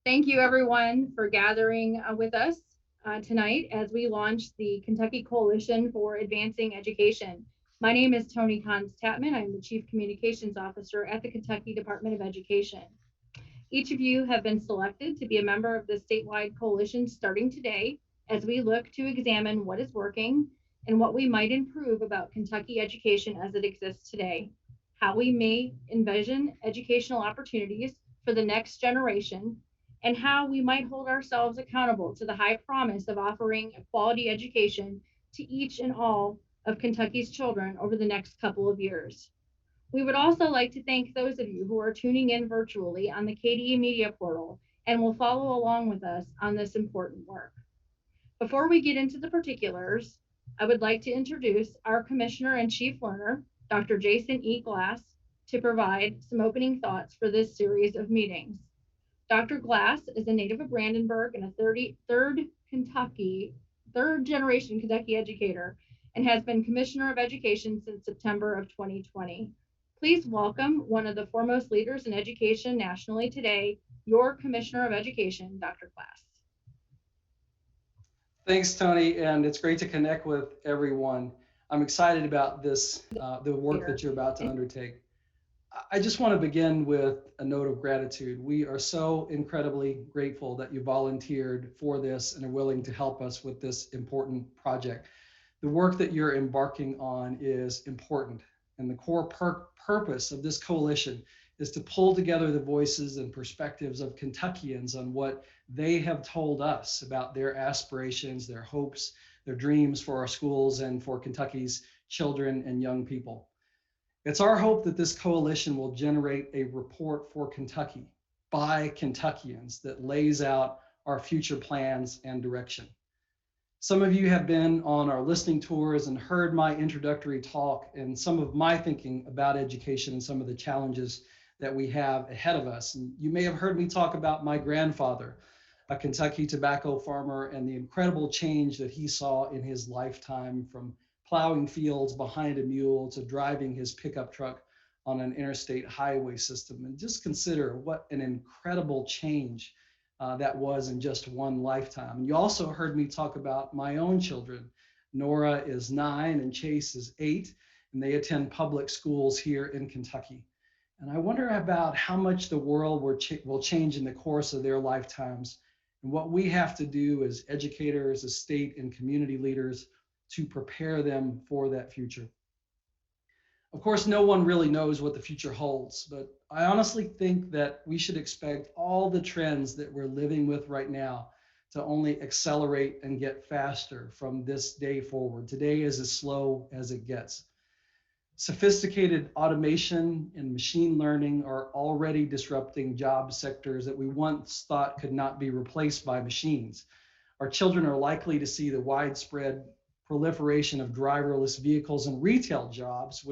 Thank you everyone for gathering with us tonight as we launch the Kentucky Coalition for Advancing Education. My name is Tony Cons-Tatman. I'm the Chief Communications Officer at the Kentucky Department of Education. Each of you have been selected to be a member of the statewide coalition starting today as we look to examine what is working and what we might improve about Kentucky education as it exists today, how we may envision educational opportunities for the next generation, and how we might hold ourselves accountable to the high promise of offering a quality education to each and all of Kentucky's children over the next couple of years. We would also like to thank those of you who are tuning in virtually on the KDE Media Portal and will follow along with us on this important work. Before we get into the particulars, I would like to introduce our Commissioner and Chief Learner, Dr. Jason E. Glass, to provide some opening thoughts for this series of meetings. Dr. Glass is a native of Brandenburg and a third generation Kentucky educator, and has been Commissioner of Education since September of 2020. Please welcome one of the foremost leaders in education nationally today, your Commissioner of Education, Dr. Glass. Thanks, Tony, and it's great to connect with everyone. I'm excited about this, the work that you're about to undertake. I just want to begin with a note of gratitude. We are so incredibly grateful that you volunteered for this and are willing to help us with this important project. The work that you're embarking on is important, and the core purpose of this coalition is to pull together the voices and perspectives of Kentuckians on what they have told us about their aspirations, their hopes, their dreams for our schools and for Kentucky's children and young people. It's our hope that this coalition will generate a report for Kentucky by Kentuckians that lays out our future plans and direction. Some of you have been on our listening tours and heard my introductory talk and some of my thinking about education and some of the challenges that we have ahead of us. And you may have heard me talk about my grandfather, a Kentucky tobacco farmer, and the incredible change that he saw in his lifetime, from plowing fields behind a mule to driving his pickup truck on an interstate highway system. And just consider what an incredible change that was in just one lifetime. You also heard me talk about my own children. Nora is 9 and Chase is 8, and they attend public schools here in Kentucky. And I wonder about how much the world will change in the course of their lifetimes, and what we have to do as educators, as state and community leaders to prepare them for that future. Of course, no one really knows what the future holds, but I honestly think that we should expect all the trends that we're living with right now to only accelerate and get faster from this day forward. Today is as slow as it gets. Sophisticated automation and machine learning are already disrupting job sectors that we once thought could not be replaced by machines. Our children are likely to see the widespread proliferation of driverless vehicles in retail jobs,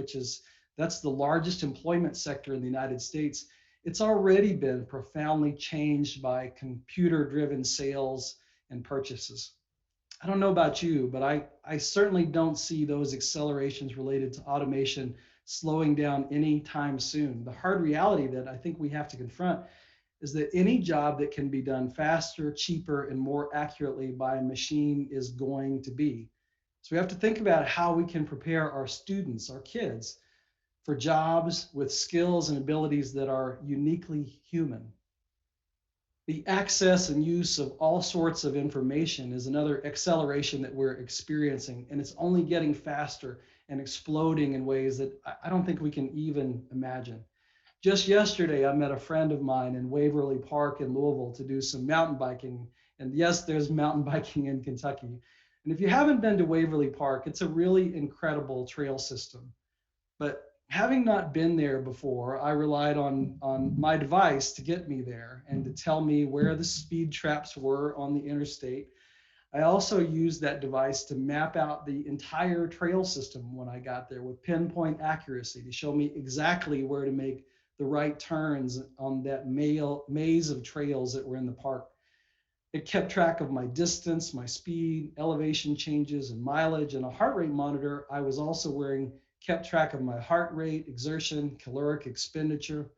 that's the largest employment sector in the United States. It's already been profoundly changed by computer-driven sales and purchases. I don't know about you, but I certainly don't see those accelerations related to automation slowing down anytime soon. The hard reality that I think we have to confront is that any job that can be done faster, cheaper, and more accurately by a machine is going to be. So we have to think about how we can prepare our students, our kids, for jobs with skills and abilities that are uniquely human. The access and use of all sorts of information is another acceleration that we're experiencing, and it's only getting faster and exploding in ways that I don't think we can even imagine. Just yesterday, I met a friend of mine in Waverly Park in Louisville to do some mountain biking. And yes, there's mountain biking in Kentucky. And if you haven't been to Waverly Park, it's a really incredible trail system. But having not been there before, I relied on my device to get me there and to tell me where the speed traps were on the interstate. I also used that device to map out the entire trail system when I got there with pinpoint accuracy to show me exactly where to make the right turns on that maze of trails that were in the park. It kept track of my distance, my speed, elevation changes, and mileage, and a heart rate monitor I was also wearing kept track of my heart rate, exertion, caloric expenditure.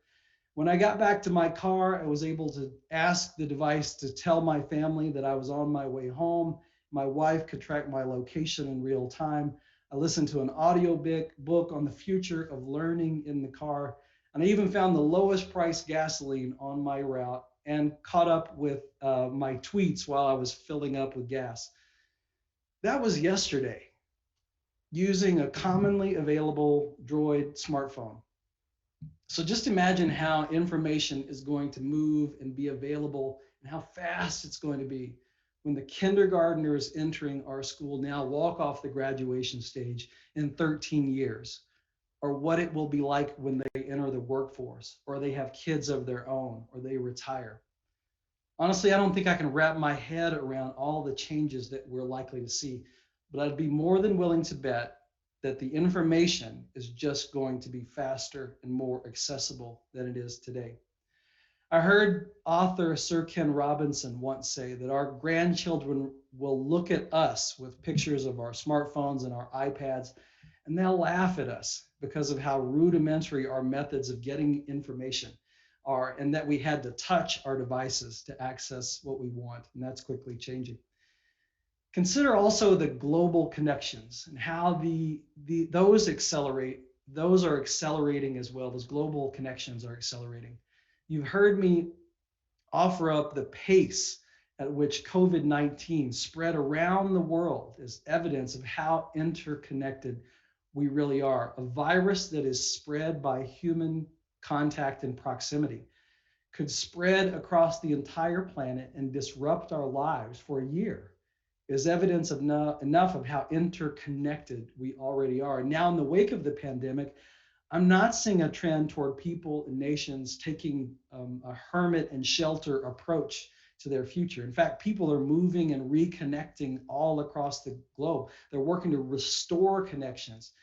When I got back to my car, I was able to ask the device to tell my family that I was on my way home. My wife could track my location in real time. I listened to an audio book on the future of learning in the car. And I even found the lowest price gasoline on my route and caught up with my tweets while I was filling up with gas. That was yesterday using a commonly available Droid smartphone. So just imagine how information is going to move and be available and how fast it's going to be when the kindergartners entering our school now walk off the graduation stage in 13 years, or what it will be like when they enter the workforce, or they have kids of their own, or they retire. Honestly, I don't think I can wrap my head around all the changes that we're likely to see, but I'd be more than willing to bet that the information is just going to be faster and more accessible than it is today. I heard author Sir Ken Robinson once say that our grandchildren will look at us with pictures of our smartphones and our iPads, and they'll laugh at us because of how rudimentary our methods of getting information are, and that we had to touch our devices to access what we want, and that's quickly changing. Consider also the global connections and how those accelerate. Those are accelerating as well. Those global connections are accelerating. You've heard me offer up the pace at which COVID-19 spread around the world as evidence of how interconnected we really are. A virus that is spread by human contact and proximity could spread across the entire planet and disrupt our lives for a year is evidence of enough of how interconnected we already are. And now in the wake of the pandemic, I'm not seeing a trend toward people and nations taking a hermit and shelter approach to their future. In fact, people are moving and reconnecting all across the globe. They're working to restore connections,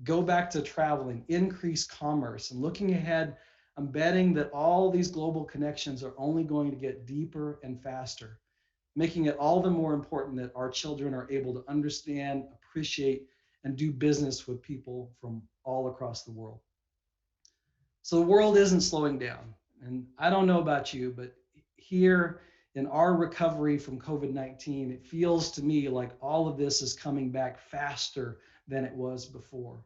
go back to traveling, increase commerce, and looking ahead, I'm betting that all these global connections are only going to get deeper and faster, making it all the more important that our children are able to understand, appreciate, and do business with people from all across the world. So the world isn't slowing down. And I don't know about you, but here in our recovery from COVID-19, it feels to me like all of this is coming back faster than it was before.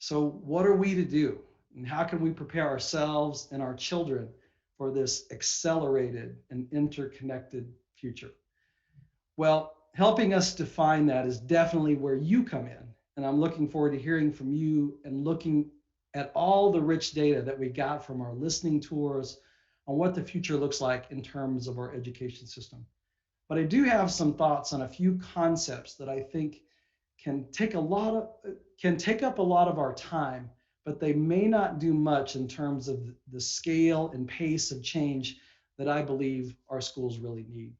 So what are we to do? And how can we prepare ourselves and our children for this accelerated and interconnected future? Well, helping us define that is definitely where you come in. And I'm looking forward to hearing from you and looking at all the rich data that we got from our listening tours on what the future looks like in terms of our education system. But I do have some thoughts on a few concepts that I think can take up a lot of our time, but they may not do much in terms of the scale and pace of change that I believe our schools really need.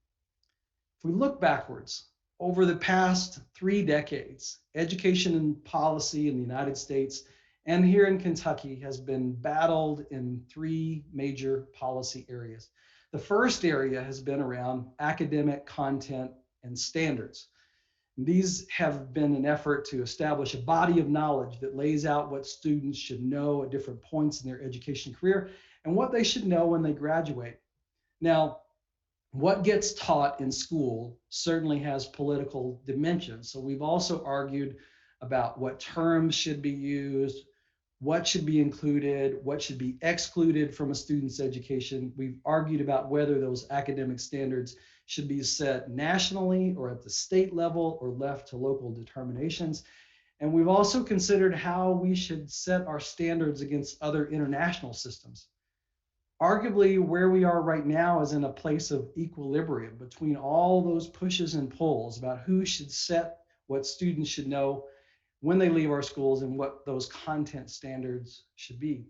If we look backwards, over the past 3 decades, education and policy in the United States and here in Kentucky has been battled in 3 major policy areas. The first area has been around academic content and standards. These have been an effort to establish a body of knowledge that lays out what students should know at different points in their education career and what they should know when they graduate. Now, what gets taught in school certainly has political dimensions. So we've also argued about what terms should be used, what should be included, what should be excluded from a student's education. We've argued about whether those academic standards should be set nationally or at the state level or left to local determinations. And we've also considered how we should set our standards against other international systems. Arguably, where we are right now is in a place of equilibrium between all those pushes and pulls about who should set what students should know when they leave our schools and what those content standards should be.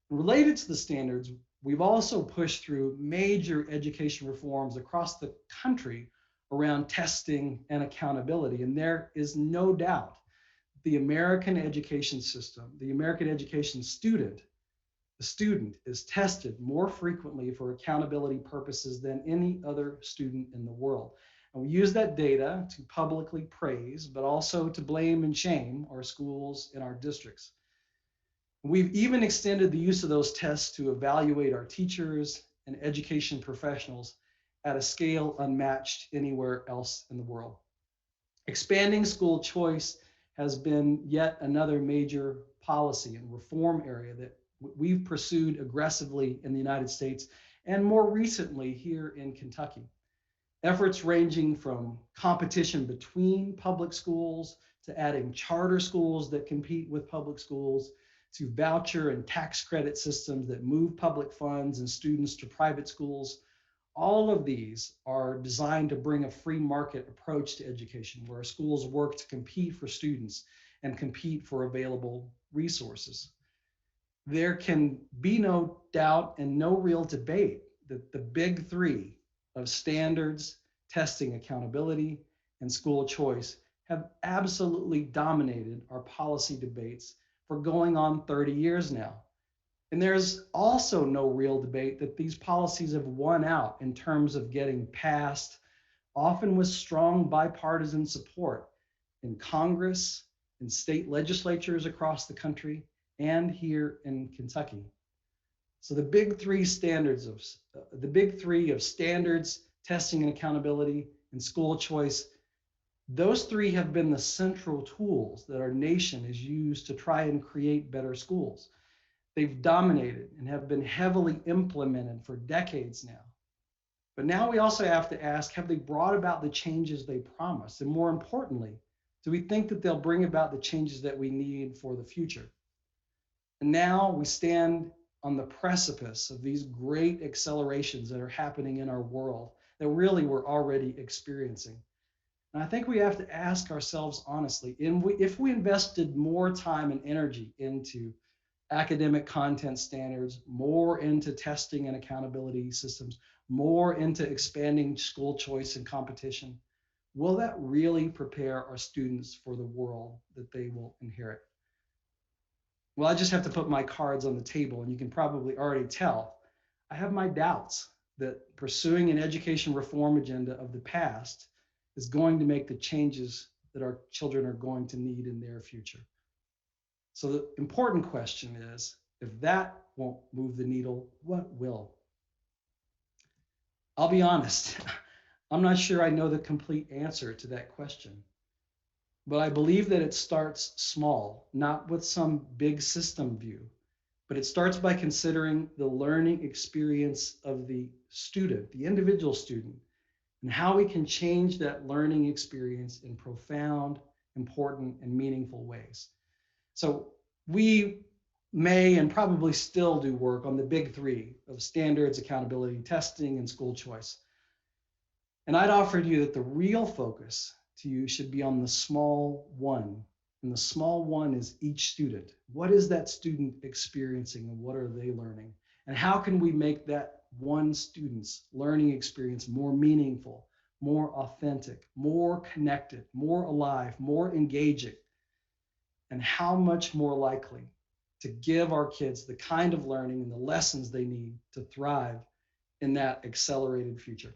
Related to the standards, we've also pushed through major education reforms across the country around testing and accountability. And there is no doubt the American education system, the American education student, the student is tested more frequently for accountability purposes than any other student in the world. And we use that data to publicly praise, but also to blame and shame our schools and our districts. We've even extended the use of those tests to evaluate our teachers and education professionals at a scale unmatched anywhere else in the world. Expanding school choice has been yet another major policy and reform area that we've pursued aggressively in the United States and more recently here in Kentucky. Efforts ranging from competition between public schools to adding charter schools that compete with public schools to voucher and tax credit systems that move public funds and students to private schools. All of these are designed to bring a free market approach to education where schools work to compete for students and compete for available resources. There can be no doubt and no real debate that the big three of standards, testing, accountability, and school choice have absolutely dominated our policy debates for going on 30 years now. And there's also no real debate that these policies have won out in terms of getting passed, often with strong bipartisan support in Congress, in state legislatures across the country, and here in Kentucky. So the big three of standards, testing and accountability, and school choice, those three have been the central tools that our nation has used to try and create better schools. They've dominated and have been heavily implemented for decades now. But now we also have to ask, have they brought about the changes they promised? And more importantly, do we think that they'll bring about the changes that we need for the future? And now we stand on the precipice of these great accelerations that are happening in our world that really we're already experiencing. And I think we have to ask ourselves honestly, if we invested more time and energy into academic content standards, more into testing and accountability systems, more into expanding school choice and competition, will that really prepare our students for the world that they will inherit? Well, I just have to put my cards on the table, and you can probably already tell I have my doubts that pursuing an education reform agenda of the past is going to make the changes that our children are going to need in their future. So the important question is, if that won't move the needle, what will? I'll be honest, I'm not sure I know the complete answer to that question. But I believe that it starts small, not with some big system view, but it starts by considering the learning experience of the student, the individual student, and how we can change that learning experience in profound, important, and meaningful ways. So we may and probably still do work on the big three of standards, accountability, testing, and school choice. And I'd offer to you that the real focus to you should be on the small one. And the small one is each student. What is that student experiencing and what are they learning? And how can we make that one student's learning experience more meaningful, more authentic, more connected, more alive, more engaging? And how much more likely to give our kids the kind of learning and the lessons they need to thrive in that accelerated future?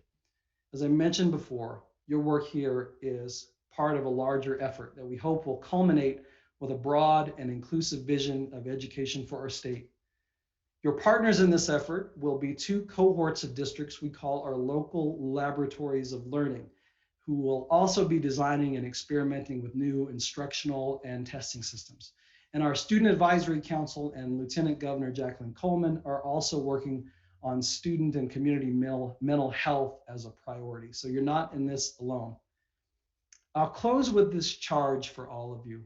As I mentioned before, your work here is part of a larger effort that we hope will culminate with a broad and inclusive vision of education for our state. Your partners in this effort will be two cohorts of districts we call our local laboratories of learning, who will also be designing and experimenting with new instructional and testing systems. And our Student Advisory Council and Lieutenant Governor Jacqueline Coleman are also working on student and community mental health as a priority. So you're not in this alone. I'll close with this charge for all of you.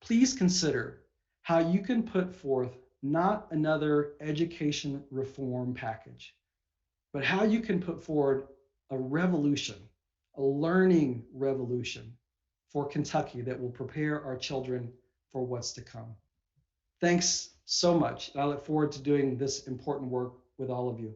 Please consider how you can put forth not another education reform package, but how you can put forward a revolution, a learning revolution for Kentucky that will prepare our children for what's to come. Thanks so much. I look forward to doing this important work with all of you.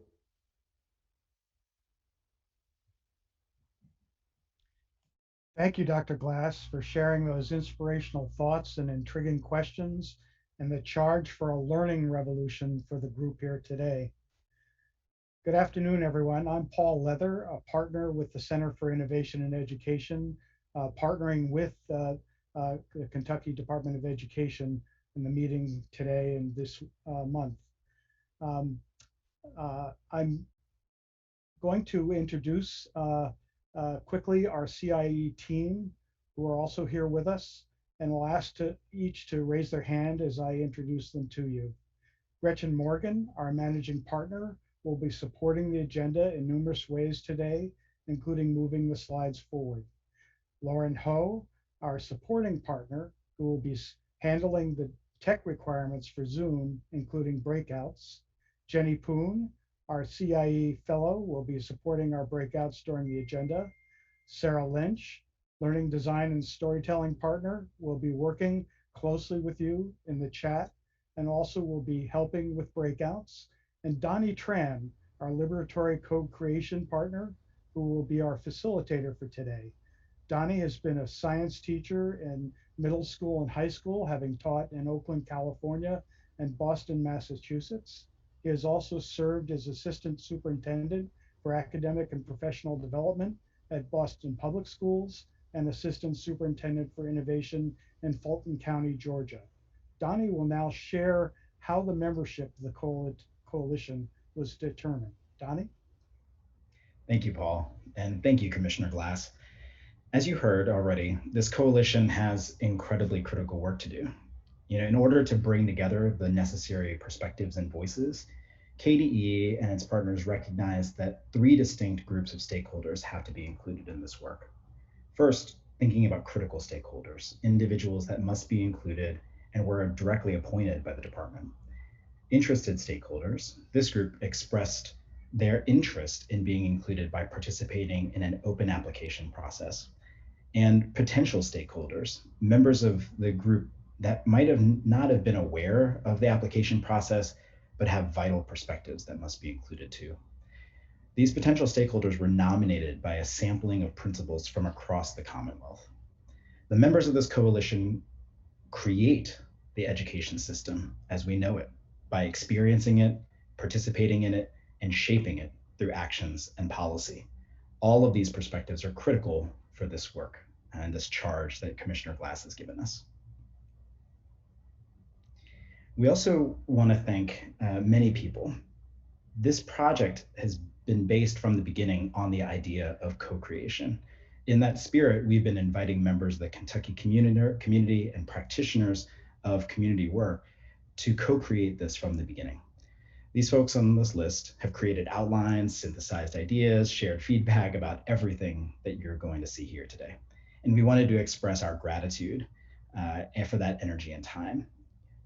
Thank you, Dr. Glass, for sharing those inspirational thoughts and intriguing questions and the charge for a learning revolution for the group here today. Good afternoon, everyone. I'm Paul Leather, a partner with the Center for Innovation in Education, partnering with the Kentucky Department of Education in the meeting today and this month. I'm going to introduce quickly our CIE team, who are also here with us, and we'll ask each to raise their hand as I introduce them to you. Gretchen Morgan, our managing partner, will be supporting the agenda in numerous ways today, including moving the slides forward. Lauren Ho, our supporting partner, who will be handling the tech requirements for Zoom, including breakouts. Jenny Poon, our CIE fellow, will be supporting our breakouts during the agenda. Sarah Lynch, learning design and storytelling partner, will be working closely with you in the chat and also will be helping with breakouts. And Donnie Tran, our liberatory code creation partner, who will be our facilitator for today. Donnie has been a science teacher in middle school and high school, having taught in Oakland, California, and Boston, Massachusetts. He has also served as assistant superintendent for academic and professional development at Boston Public Schools and assistant superintendent for innovation in Fulton County, Georgia. Donnie will now share how the membership of the coalition was determined. Donnie? Thank you, Paul, and thank you, Commissioner Glass. As you heard already, this coalition has incredibly critical work to do. In order to bring together the necessary perspectives and voices, KDE and its partners recognize that 3 distinct groups of stakeholders have to be included in this work. First, thinking about critical stakeholders, individuals that must be included and were directly appointed by the department. Interested stakeholders, this group expressed their interest in being included by participating in an open application process. And potential stakeholders, members of the group that might not have been aware of the application process, but have vital perspectives that must be included too. These potential stakeholders were nominated by a sampling of principals from across the Commonwealth. The members of this coalition create the education system as we know it by experiencing it, participating in it, and shaping it through actions and policy. All of these perspectives are critical for this work and this charge that Commissioner Glass has given us. We also want to thank many people. This project has been based from the beginning on the idea of co-creation. In that spirit, we've been inviting members of the Kentucky community and practitioners of community work to co-create this from the beginning. These folks on this list have created outlines, synthesized ideas, shared feedback about everything that you're going to see here today. And we wanted to express our gratitude for that energy and time.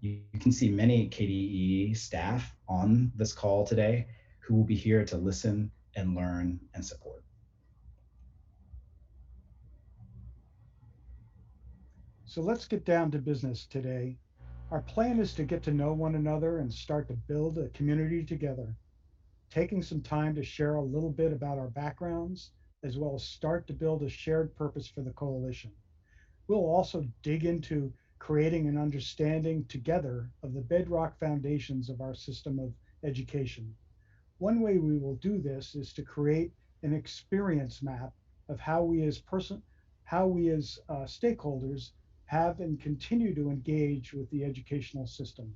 You can see many KDE staff on this call today who will be here to listen and learn and support. So let's get down to business today. Our plan is to get to know one another and start to build a community together, taking some time to share a little bit about our backgrounds, as well as start to build a shared purpose for the coalition. We'll also dig into creating an understanding together of the bedrock foundations of our system of education. One way we will do this is to create an experience map of how we as stakeholders have and continue to engage with the educational system.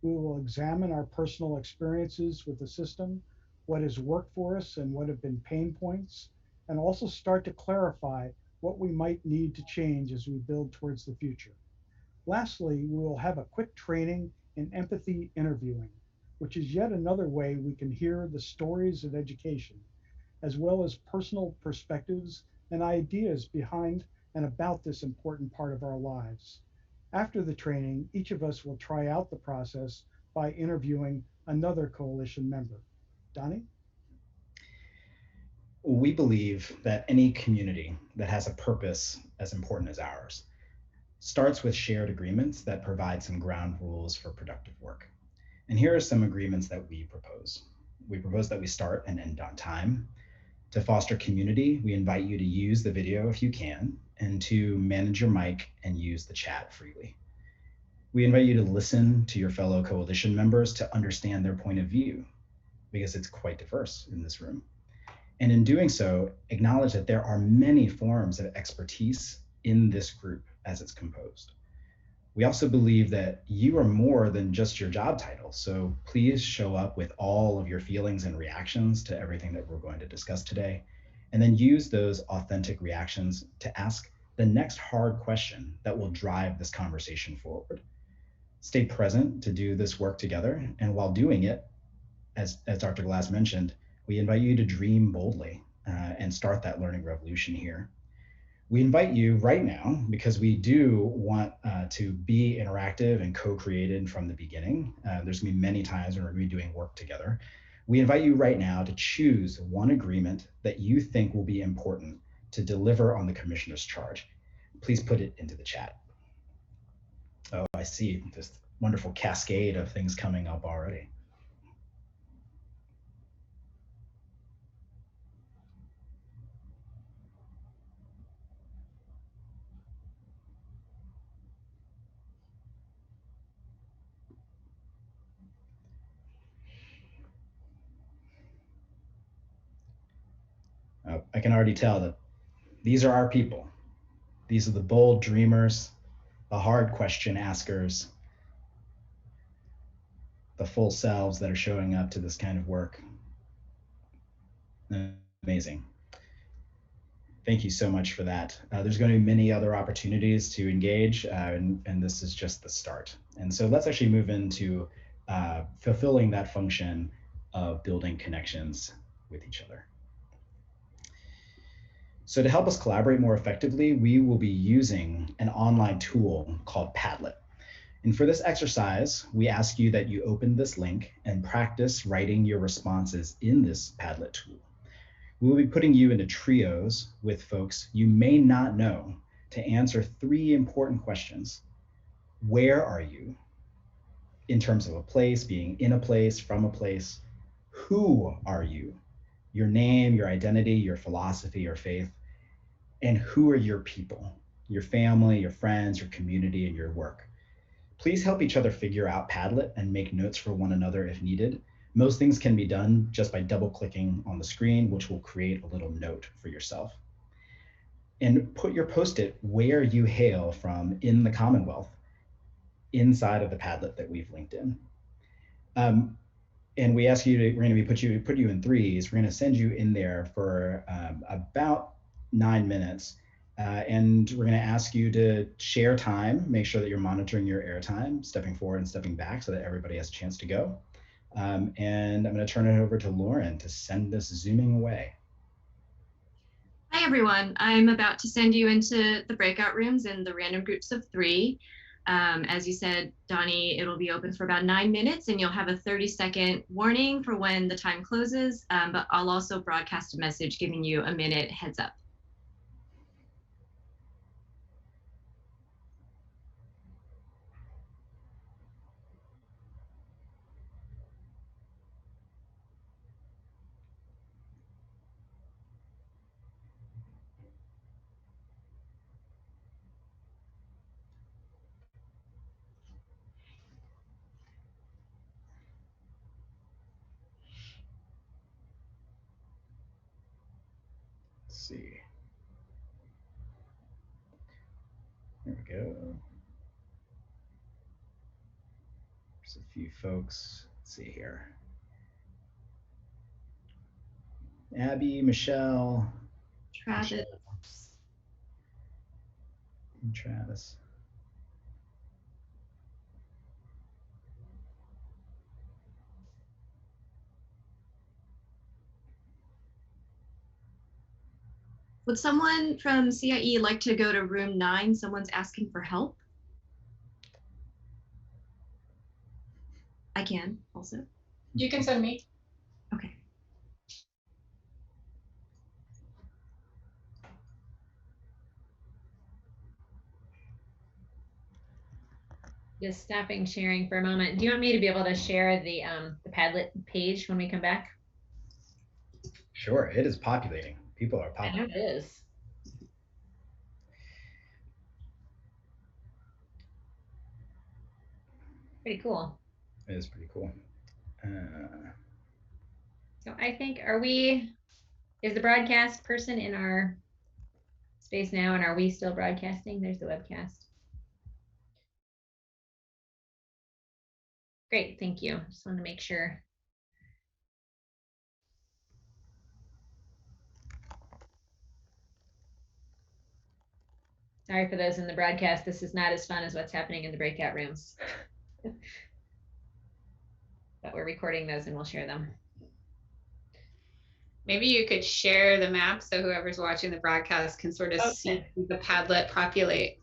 We will examine our personal experiences with the system, what has worked for us and what have been pain points, and also start to clarify what we might need to change as we build towards the future. Lastly, we will have a quick training in empathy interviewing, which is yet another way we can hear the stories of education, as well as personal perspectives and ideas behind and about this important part of our lives. After the training, each of us will try out the process by interviewing another coalition member. Donnie? We believe that any community that has a purpose as important as ours starts with shared agreements that provide some ground rules for productive work. And here are some agreements that we propose. We propose that we start and end on time. To foster community, we invite you to use the video if you can, and to manage your mic and use the chat freely. We invite you to listen to your fellow coalition members to understand their point of view, because it's quite diverse in this room. And in doing so, acknowledge that there are many forms of expertise in this group as it's composed. We also believe that you are more than just your job title. So please show up with all of your feelings and reactions to everything that we're going to discuss today. And then use those authentic reactions to ask the next hard question that will drive this conversation forward. Stay present to do this work together. And while doing it, as Dr. Glass mentioned, we invite you to dream boldly and start that learning revolution here. We invite you right now, because we do want to be interactive and co-created from the beginning. There's gonna be many times when we're gonna be doing work together. We invite you right now to choose one agreement that you think will be important to deliver on the commissioner's charge. Please put it into the chat. Oh, I see this wonderful cascade of things coming up already. I can already tell that these are our people. These are the bold dreamers, the hard question askers, the full selves that are showing up to this kind of work. Amazing. Thank you so much for that. There's going to be many other opportunities to engage, and this is just the start. And so let's actually move into fulfilling that function of building connections with each other. So to help us collaborate more effectively, we will be using an online tool called Padlet. And for this exercise, we ask you that you open this link and practice writing your responses in this Padlet tool. We will be putting you into trios with folks you may not know to answer 3 important questions. Where are you? In terms of a place, being in a place, from a place. Who are you? Your name, your identity, your philosophy, your faith. And who are your people? Your family, your friends, your community, and your work. Please help each other figure out Padlet and make notes for one another if needed. Most things can be done just by double-clicking on the screen, which will create a little note for yourself. And put your Post-it where you hail from in the Commonwealth, inside of the Padlet that we've linked in. And we ask you to, we're going to put you in threes. We're going to send you in there for about 9 minutes. And we're going to ask you to share time, make sure that you're monitoring your airtime, stepping forward and stepping back so that everybody has a chance to go. And I'm going to turn it over to Lauren to send us zooming away. Hi, everyone. I'm about to send you into the breakout rooms in the random groups of 3. As you said, Donnie, it'll be open for about 9 minutes, and you'll have a 30-second warning for when the time closes, but I'll also broadcast a message giving you a minute heads up. Let's see. There we go. There's a few folks. Let's see here. Abby, Michelle, Travis. and Travis. Would someone from CIE like to go to room 9? Someone's asking for help. I can also. You can send me. Okay. Just stopping sharing for a moment. Do you want me to be able to share the Padlet page when we come back? Sure, it is populating. People are I know populating. it is. Pretty cool. It is pretty cool. So I think, is the broadcast person in our space now, and are we still broadcasting? There's the webcast. Great, thank you. Just wanted to make sure. Sorry for those in the broadcast. This is not as fun as what's happening in the breakout rooms. But we're recording those and we'll share them. Maybe you could share the map so whoever's watching the broadcast can sort of see the Padlet populate.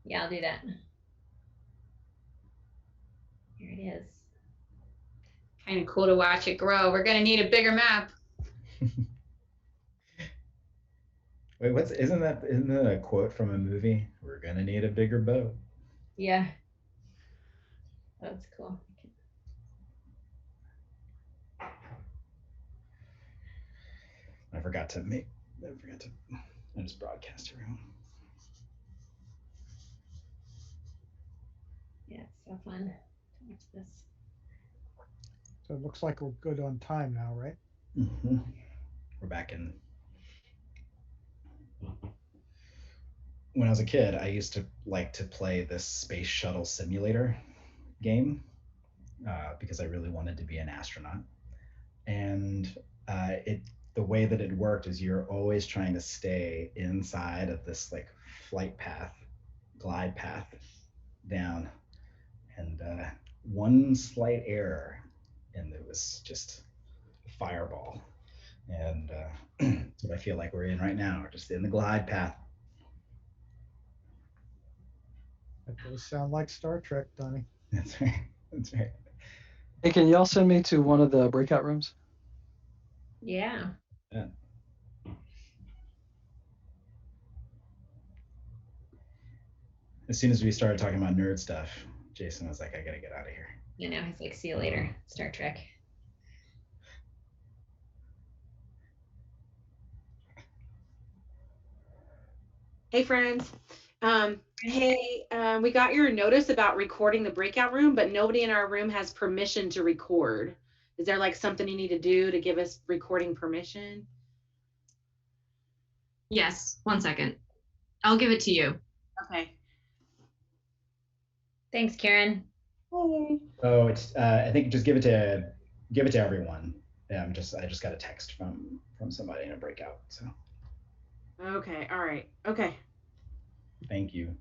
Yeah, I'll do that. Here it is. Kind of cool to watch it grow. We're going to need a bigger map. Wait, isn't that a quote from a movie? We're gonna need a bigger boat. Yeah. That's cool. I just broadcast everyone. Yeah, it's so fun to watch this. So it looks like we're good on time now, right? Mm-hmm. We're back in. When I was a kid, I used to like to play this space shuttle simulator game because I really wanted to be an astronaut. And the way that it worked is you're always trying to stay inside of this like glide path down, and one slight error, and it was just a fireball. And that's what I feel like we're in right now. We're just in the glide path. That does sound like Star Trek, Donnie. That's right. That's right. Hey, can y'all send me to one of the breakout rooms? Yeah. Yeah. As soon as we started talking about nerd stuff, Jason was like, I gotta get out of here. You know, he's like, see you later, Star Trek. Hey friends. We got your notice about recording the breakout room, but nobody in our room has permission to record. Is there like something you need to do to give us recording permission? Yes, 1 second. I'll give it to you. Okay. Thanks, Karen. Hey. Oh, it's I think just give it to everyone. I just got a text from somebody in a breakout. So Okay. All right. Okay. thank you.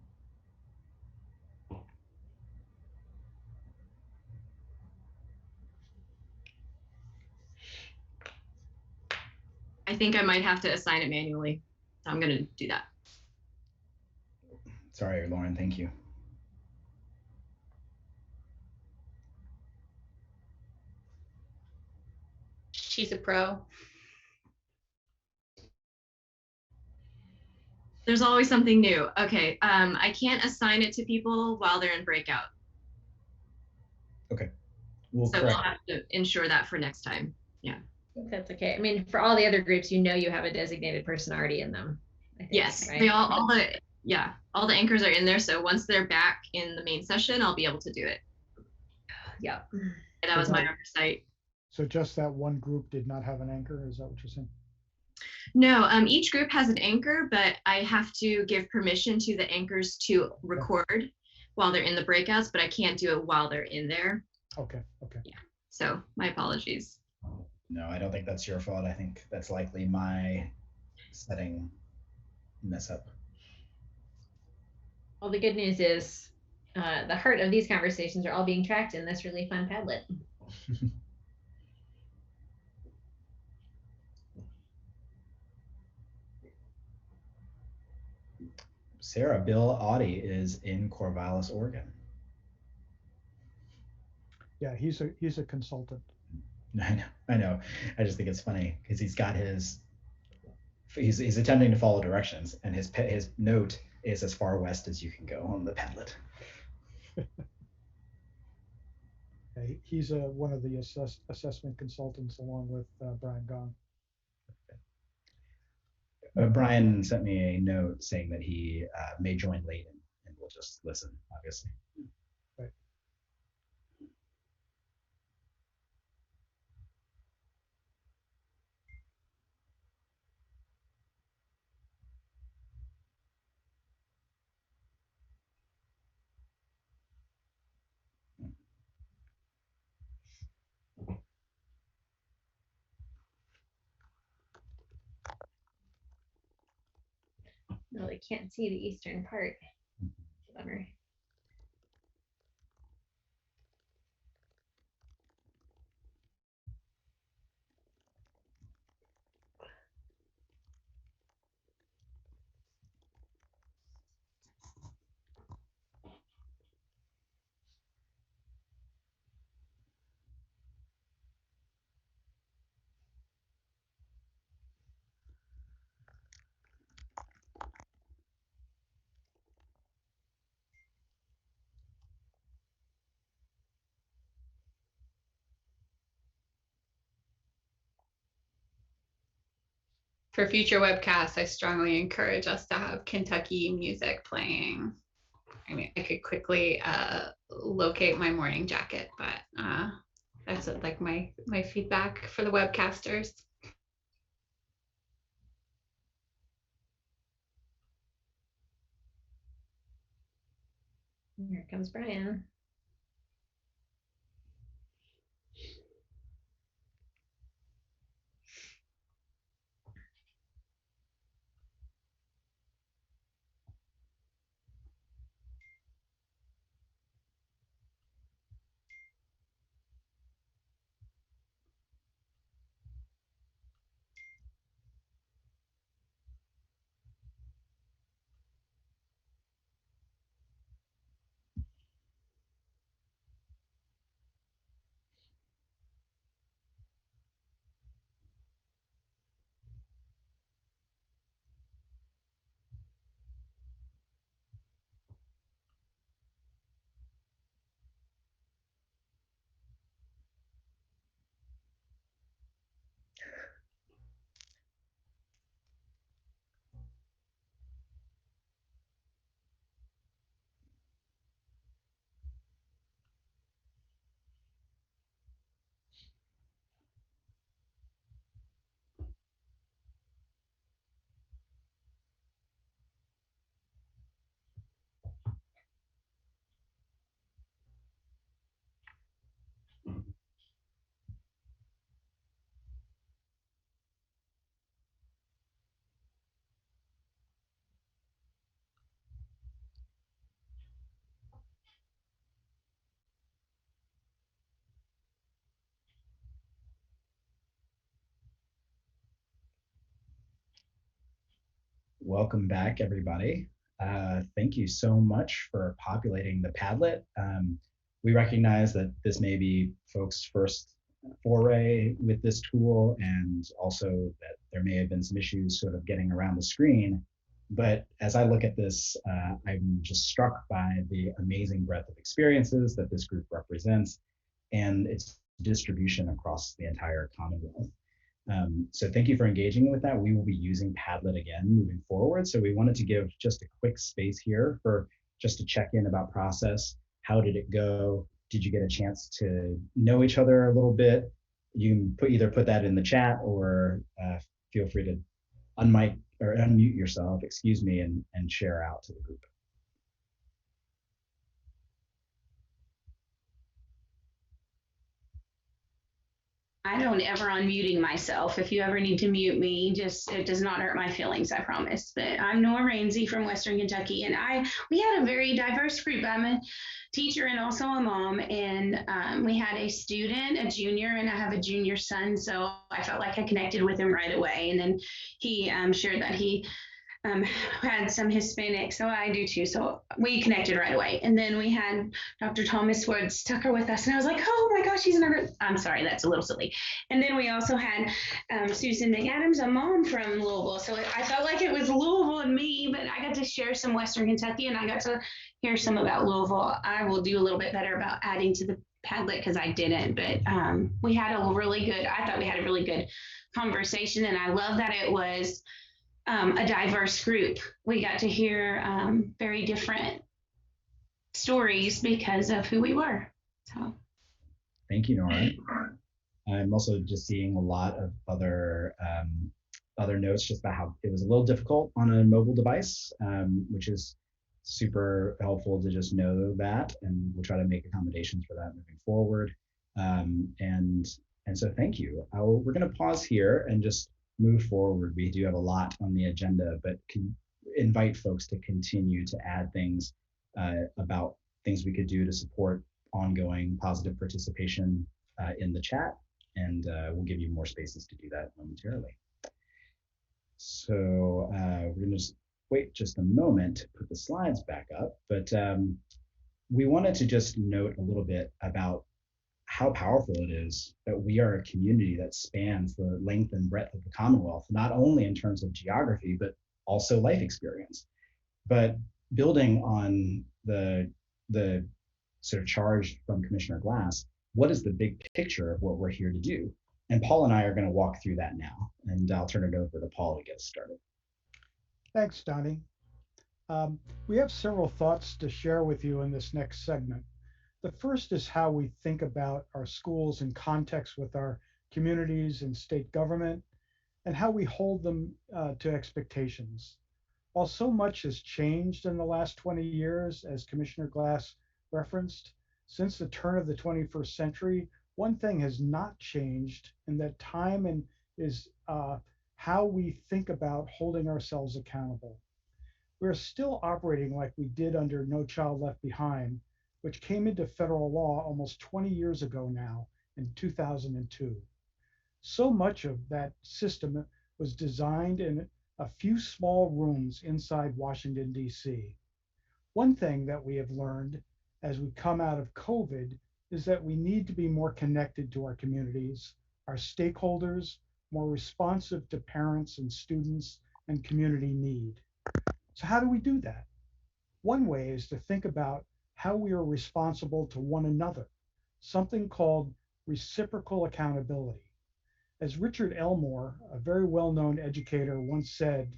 I think I might have to assign it manually. So I'm going to do that. Sorry, Lauren. Thank you. She's a pro. There's always something new. Okay, I can't assign it to people while they're in breakout. Okay. We'll have to ensure that for next time. Yeah. That's okay. I mean, for all the other groups, you know you have a designated person already in them. I think, yes, right? They all the anchors are in there. So once they're back in the main session, I'll be able to do it. Yeah. That was my oversight. So just that one group did not have an anchor? Is that what you're saying? No, each group has an anchor, but I have to give permission to the anchors to record while they're in the breakouts, but I can't do it while they're in there. Okay. Yeah. So my apologies. No, I don't think that's your fault. I think that's likely my setting mess up. Well, the good news is the heart of these conversations are all being tracked in this really fun Padlet. Sarah, Bill Audie is in Corvallis, Oregon. Yeah, he's a consultant. I know. I just think it's funny because he's attempting to follow directions, and his note is as far west as you can go on the Padlet. He's one of the assessment consultants along with Brian Gong. Brian sent me a note saying that he may join late and will just listen, obviously. Right. really can't see the eastern part. Bummer. For future webcasts, I strongly encourage us to have Kentucky music playing. I mean, I could quickly locate my morning jacket, but that's like my feedback for the webcasters. Here comes Brian. Welcome back, everybody. Thank you so much for populating the Padlet. We recognize that this may be folks' first foray with this tool, and also that there may have been some issues sort of getting around the screen. But as I look at this, I'm just struck by the amazing breadth of experiences that this group represents and its distribution across the entire Commonwealth. So thank you for engaging with that. We will be using Padlet again moving forward. So we wanted to give just a quick space here for just to check in about process. How did it go? Did you get a chance to know each other a little bit? You can either put that in the chat or feel free to unmic or unmute yourself, excuse me, and share out to the group. I don't ever unmuting myself. If you ever need to mute me, it does not hurt my feelings, I promise. But I'm Nora Ramsey from Western Kentucky, and we had a very diverse group. I'm a teacher and also a mom, and we had a student, a junior, and I have a junior son, so I felt like I connected with him right away. And then he shared that he had some Hispanic, so I do too. So we connected right away. And then we had Dr. Thomas Woods Tucker with us, and I was like, oh my gosh, he's another. I'm sorry, that's a little silly. And then we also had Susan McAdams, a mom from Louisville. So I felt like it was Louisville and me, but I got to share some Western Kentucky, and I got to hear some about Louisville. I will do a little bit better about adding to the Padlet because I didn't, but we had a really good. I thought we had a really good conversation, and I love that it was a diverse group. We got to hear very different stories because of who we were. So, thank you, Nora. I'm also just seeing a lot of other notes just about how it was a little difficult on a mobile device, which is super helpful to just know that, and we'll try to make accommodations for that moving forward. And so thank you. We're going to pause here and just move forward. We do have a lot on the agenda, but invite folks to continue to add things about things we could do to support ongoing positive participation in the chat, and we'll give you more spaces to do that momentarily. So we're gonna just wait just a moment to put the slides back up, but we wanted to just note a little bit about how powerful it is that we are a community that spans the length and breadth of the Commonwealth, not only in terms of geography, but also life experience. But building on the sort of charge from Commissioner Glass, what is the big picture of what we're here to do? And Paul and I are going to walk through that now, and I'll turn it over to Paul to get started. Thanks, Donnie. We have several thoughts to share with you in this next segment. The first is how we think about our schools in context with our communities and state government, and how we hold them to expectations. While so much has changed in the last 20 years, as Commissioner Glass referenced, since the turn of the 21st century, one thing has not changed, and that time is how we think about holding ourselves accountable. We're still operating like we did under No Child Left Behind, which came into federal law almost 20 years ago now, in 2002. So much of that system was designed in a few small rooms inside Washington, D.C. One thing that we have learned as we come out of COVID is that we need to be more connected to our communities, our stakeholders, more responsive to parents and students and community need. So how do we do that? One way is to think about how we are responsible to one another, something called reciprocal accountability. As Richard Elmore, a very well-known educator, once said,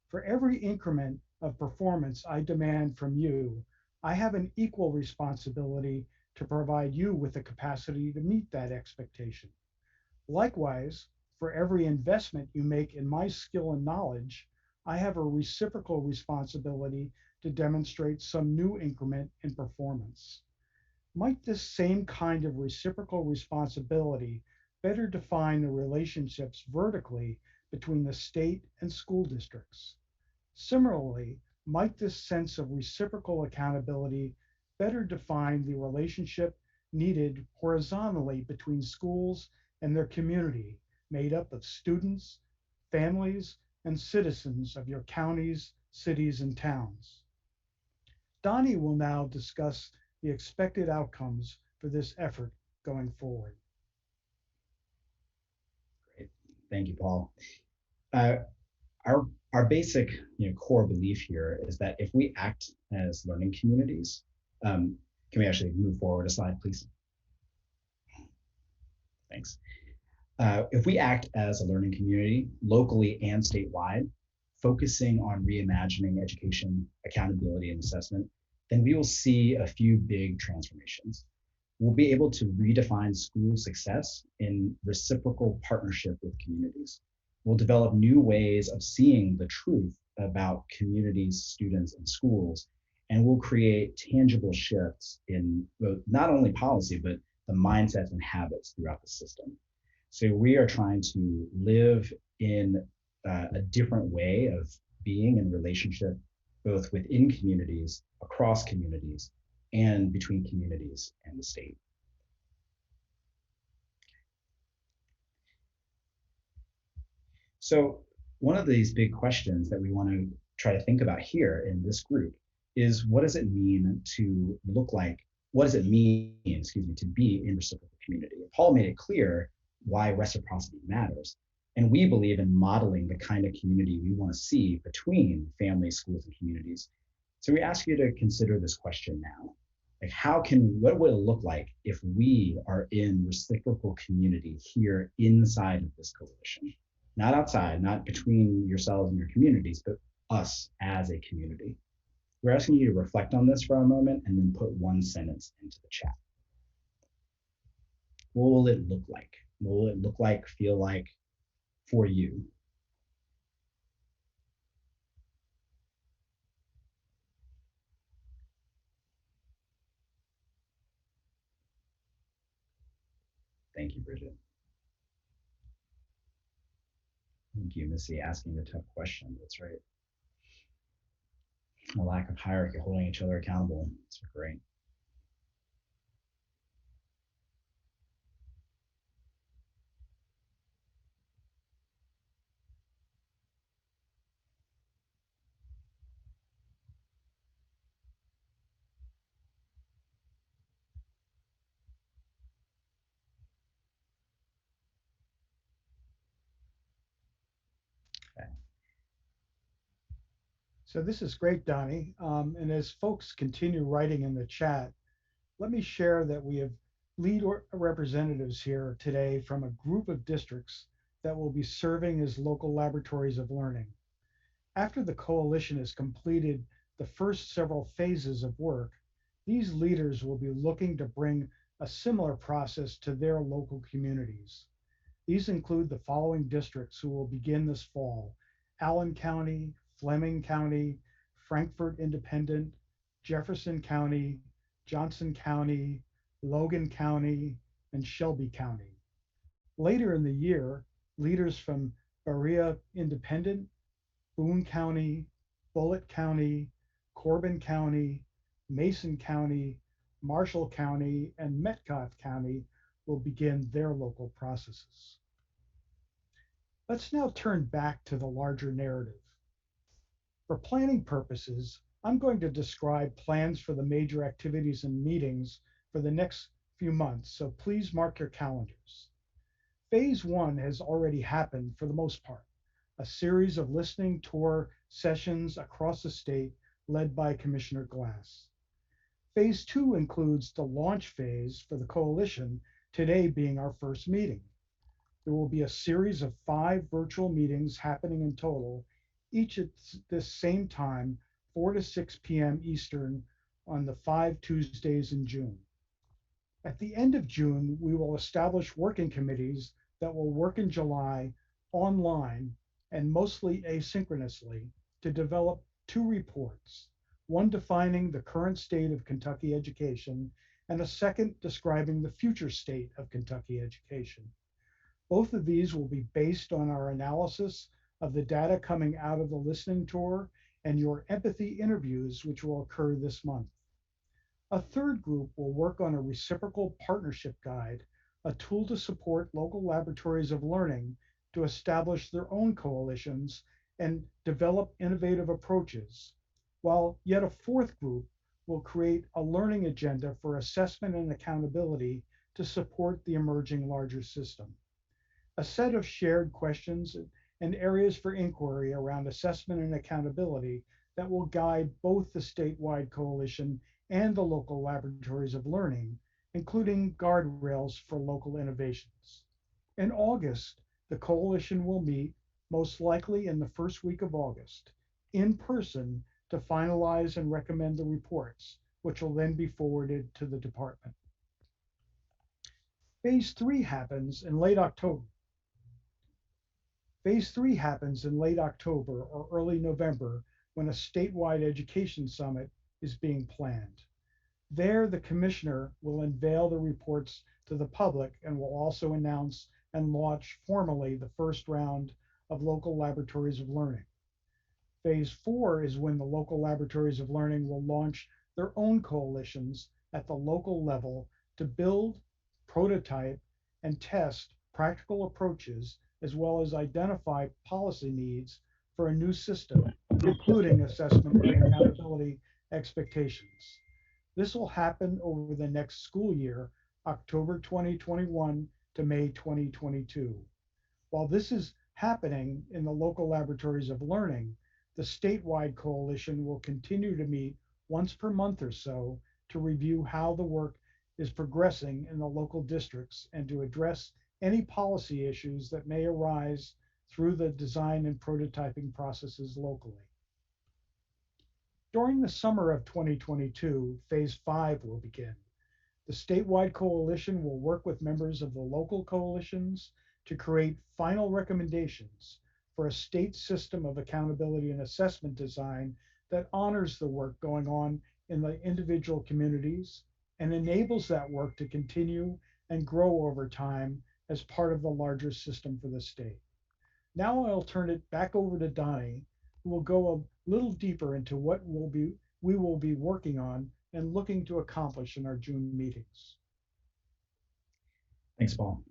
"For every increment of performance I demand from you, I have an equal responsibility to provide you with the capacity to meet that expectation. Likewise, for every investment you make in my skill and knowledge, I have a reciprocal responsibility to demonstrate some new increment in performance." Might this same kind of reciprocal responsibility better define the relationships vertically between the state and school districts? Similarly, might this sense of reciprocal accountability better define the relationship needed horizontally between schools and their community, made up of students, families, and citizens of your counties, cities, and towns? Donnie will now discuss the expected outcomes for this effort going forward. Great, thank you, Paul. Our basic core belief here is that if we act as learning communities, can we actually move forward a slide, please? Thanks. If we act as a learning community, locally and statewide, focusing on reimagining education, accountability, and assessment, then we will see a few big transformations. We'll be able to redefine school success in reciprocal partnership with communities. We'll develop new ways of seeing the truth about communities, students, and schools, and we'll create tangible shifts in not only policy, but the mindsets and habits throughout the system. So we are trying to live in a different way of being in relationship, both within communities, across communities, and between communities and the state. So one of these big questions that we want to try to think about here in this group is, what does it mean to look like, what does it mean, to be in reciprocal community? Paul made it clear why reciprocity matters. And we believe in modeling the kind of community we want to see between families, schools, and communities. So we ask you to consider this question now. Like, what would it look like if we are in reciprocal community here inside of this coalition? Not outside, not between yourselves and your communities, but us as a community. We're asking you to reflect on this for a moment and then put one sentence into the chat. What will it look like? What will it look like, feel like for you? Thank you, Bridget. Thank you, Missy, asking the tough question. That's right. a lack of hierarchy, holding each other accountable. It's great. So this is great, Donnie. And as folks continue writing in the chat, let me share that we have representatives here today from a group of districts that will be serving as local laboratories of learning. After the coalition has completed the first several phases of work, these leaders will be looking to bring a similar process to their local communities. These include the following districts who will begin this fall: Allen County, Fleming County, Frankfort Independent, Jefferson County, Johnson County, Logan County, and Shelby County. Later in the year, leaders from Berea Independent, Boone County, Bullitt County, Corbin County, Mason County, Marshall County, and Metcalfe County will begin their local processes. Let's now turn back to the larger narrative. For planning purposes, I'm going to describe plans for the major activities and meetings for the next few months, so please mark your calendars. Phase 1 has already happened for the most part, a series of listening tour sessions across the state led by Commissioner Glass. Phase 2 includes the launch phase for the coalition, today being our first meeting. There will be a series of 5 virtual meetings happening in total, each at the same time, 4 to 6 p.m. Eastern on the 5 Tuesdays in June. At the end of June, we will establish working committees that will work in July online and mostly asynchronously to develop 2 reports, one defining the current state of Kentucky education and a second describing the future state of Kentucky education. Both of these will be based on our analysis of the data coming out of the listening tour and your empathy interviews, which will occur this month. A third group will work on a reciprocal partnership guide, a tool to support local laboratories of learning to establish their own coalitions and develop innovative approaches, while yet a fourth group will create a learning agenda for assessment and accountability to support the emerging larger system. A set of shared questions and areas for inquiry around assessment and accountability that will guide both the statewide coalition and the local laboratories of learning, including guardrails for local innovations. In August, the coalition will meet, most likely in the first week of August, in person to finalize and recommend the reports, which will then be forwarded to the department. Phase 3 happens in late October. Phase 3 happens in late October or early November when a statewide education summit is being planned. There, the commissioner will unveil the reports to the public and will also announce and launch formally the first round of local laboratories of learning. Phase 4 is when the local laboratories of learning will launch their own coalitions at the local level to build, prototype, and test practical approaches, as well as identify policy needs for a new system, including assessment and accountability expectations. This will happen over the next school year, October 2021 to May 2022. While this is happening in the local laboratories of learning, the statewide coalition will continue to meet once per month or so to review how the work is progressing in the local districts and to address any policy issues that may arise through the design and prototyping processes locally. During the summer of 2022, Phase 5 will begin. The statewide coalition will work with members of the local coalitions to create final recommendations for a state system of accountability and assessment design that honors the work going on in the individual communities and enables that work to continue and grow over time as part of the larger system for the state. Now I'll turn it back over to Donnie, who will go a little deeper into what we will be working on and looking to accomplish in our June meetings. Thanks, Paul.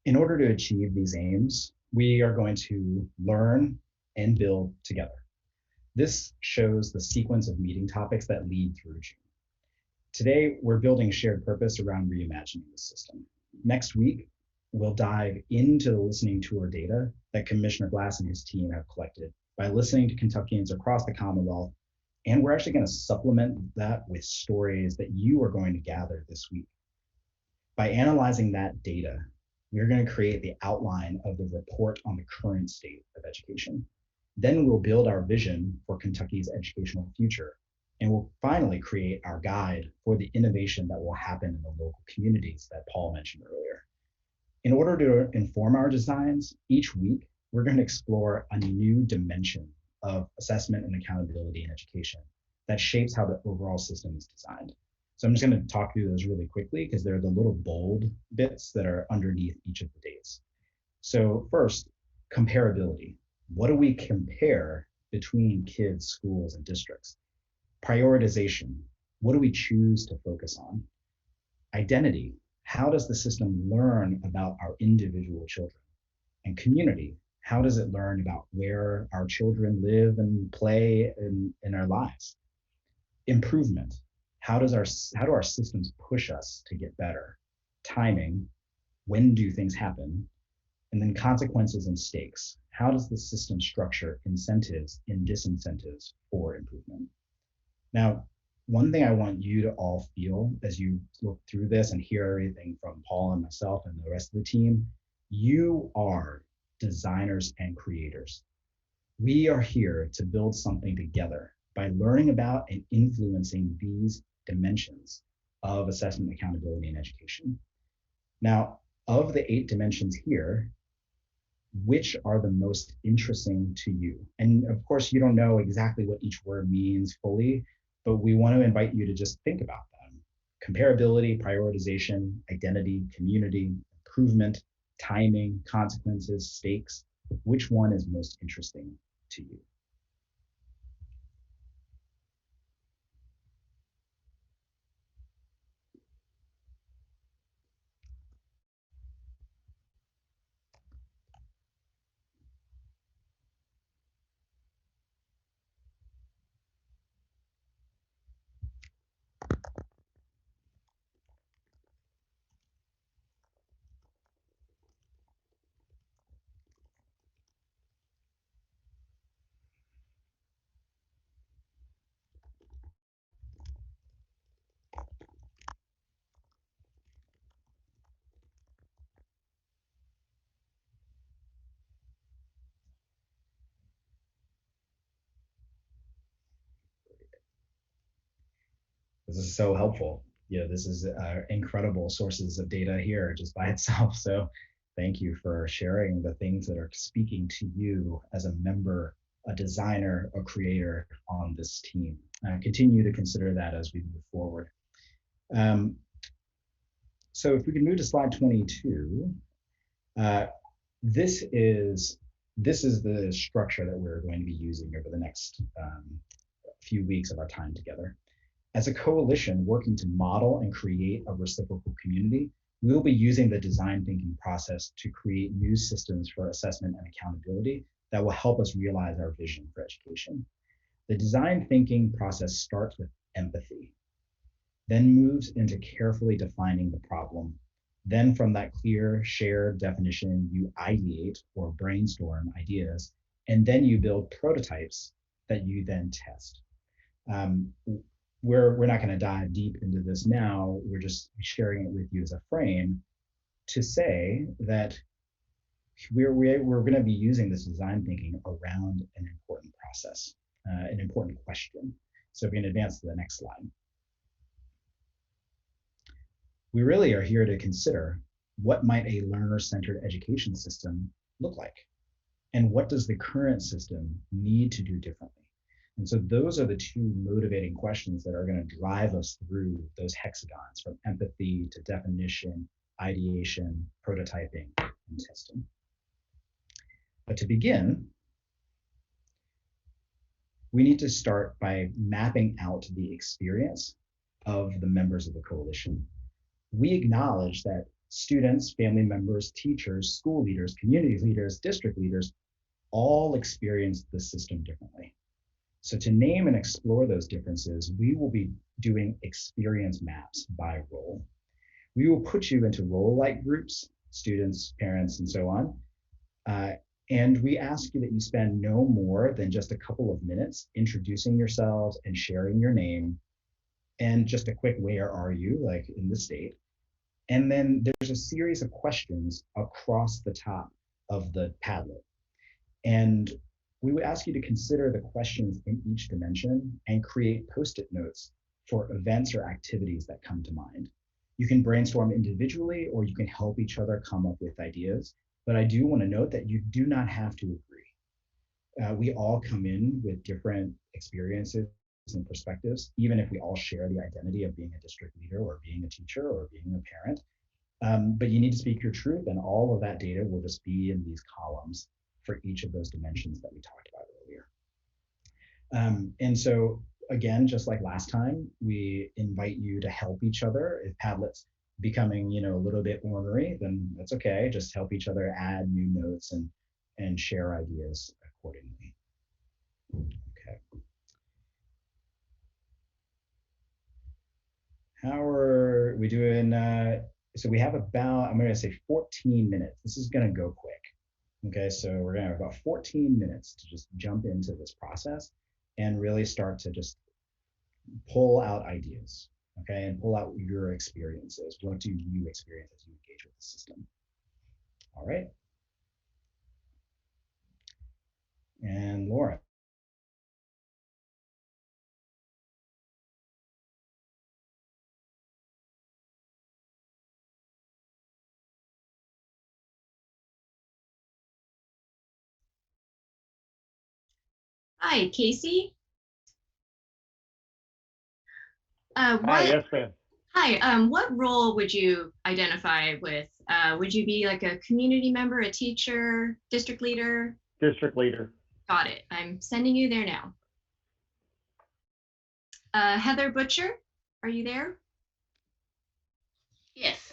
In order to achieve these aims, we are going to learn and build together. This shows the sequence of meeting topics that lead through June. Today, we're building shared purpose around reimagining the system. Next week, we'll dive into the listening tour data that Commissioner Glass and his team have collected by listening to Kentuckians across the Commonwealth. And we're actually going to supplement that with stories that you are going to gather this week. By analyzing that data, we're going to create the outline of the report on the current state of education. Then we'll build our vision for Kentucky's educational future. And we'll finally create our guide for the innovation that will happen in the local communities that Paul mentioned earlier. In order to inform our designs, each week, we're going to explore a new dimension of assessment and accountability in education that shapes how the overall system is designed. So I'm just going to talk through those really quickly because they're the little bold bits that are underneath each of the dates. So first, comparability. What do we compare between kids, schools, and districts? Prioritization. What do we choose to focus on? Identity. How does the system learn about our individual children? And community. How does it learn about where our children live and play in our lives? Improvement. How do our systems push us to get better? Timing. When do things happen? And then consequences and stakes. How does the system structure incentives and disincentives for improvement? Now, one thing I want you to all feel as you look through this and hear everything from Paul and myself and the rest of the team, you are designers and creators. We are here to build something together by learning about and influencing these dimensions of assessment, accountability, and education. Now, of the 8 dimensions here, which are the most interesting to you? And of course, you don't know exactly what each word means fully, but we want to invite you to just think about them. Comparability, prioritization, identity, community, improvement, timing, consequences, stakes. Which one is most interesting to you? This is so helpful. This is incredible sources of data here just by itself. So thank you for sharing the things that are speaking to you as a member, a designer, a creator on this team. Continue to consider that as we move forward. So if we can move to slide 22, this is the structure that we're going to be using over the next few weeks of our time together. As a coalition working to model and create a reciprocal community, we will be using the design thinking process to create new systems for assessment and accountability that will help us realize our vision for education. The design thinking process starts with empathy, then moves into carefully defining the problem. Then from that clear shared definition, you ideate or brainstorm ideas, and then you build prototypes that you then test. We're not going to dive deep into this now. We're just sharing it with you as a frame to say that we're going to be using this design thinking around an important process, an important question. So we can advance to the next slide. We really are here to consider what might a learner-centered education system look like, and what does the current system need to do differently? And so those are the 2 motivating questions that are going to drive us through those hexagons from empathy to definition, ideation, prototyping, and testing. But to begin, we need to start by mapping out the experience of the members of the coalition. We acknowledge that students, family members, teachers, school leaders, community leaders, district leaders all experience the system differently. So to name and explore those differences, we will be doing experience maps by role. We will put you into role-like groups, students, parents, and so on. And we ask you that you spend no more than just a couple of minutes introducing yourselves and sharing your name and just a quick where are you, like in the state. And then there's a series of questions across the top of the Padlet. And we would ask you to consider the questions in each dimension and create Post-it notes for events or activities that come to mind. You can brainstorm individually or you can help each other come up with ideas. But I do want to note that you do not have to agree. We all come in with different experiences and perspectives, even if we all share the identity of being a district leader or being a teacher or being a parent. But you need to speak your truth, and all of that data will just be in these columns for each of those dimensions that we talked about earlier. And so again, just like last time, we invite you to help each other. If Padlet's becoming, a little bit ornery, then that's okay. Just help each other add new notes and share ideas accordingly. Okay. How are we doing? So we have about, I'm going to say 14 minutes. This is going to go quick. Okay, so we're going to have about 14 minutes to just jump into this process and really start to just pull out ideas, okay, and pull out your experiences. What do you experience as you engage with the system? All right. And Laura. Hi, Casey. Hi, yes, ma'am. Hi, what role would you identify with? Would you be like a community member, a teacher, district leader? District leader. Got it. I'm sending you there now. Heather Butcher, are you there? Yes.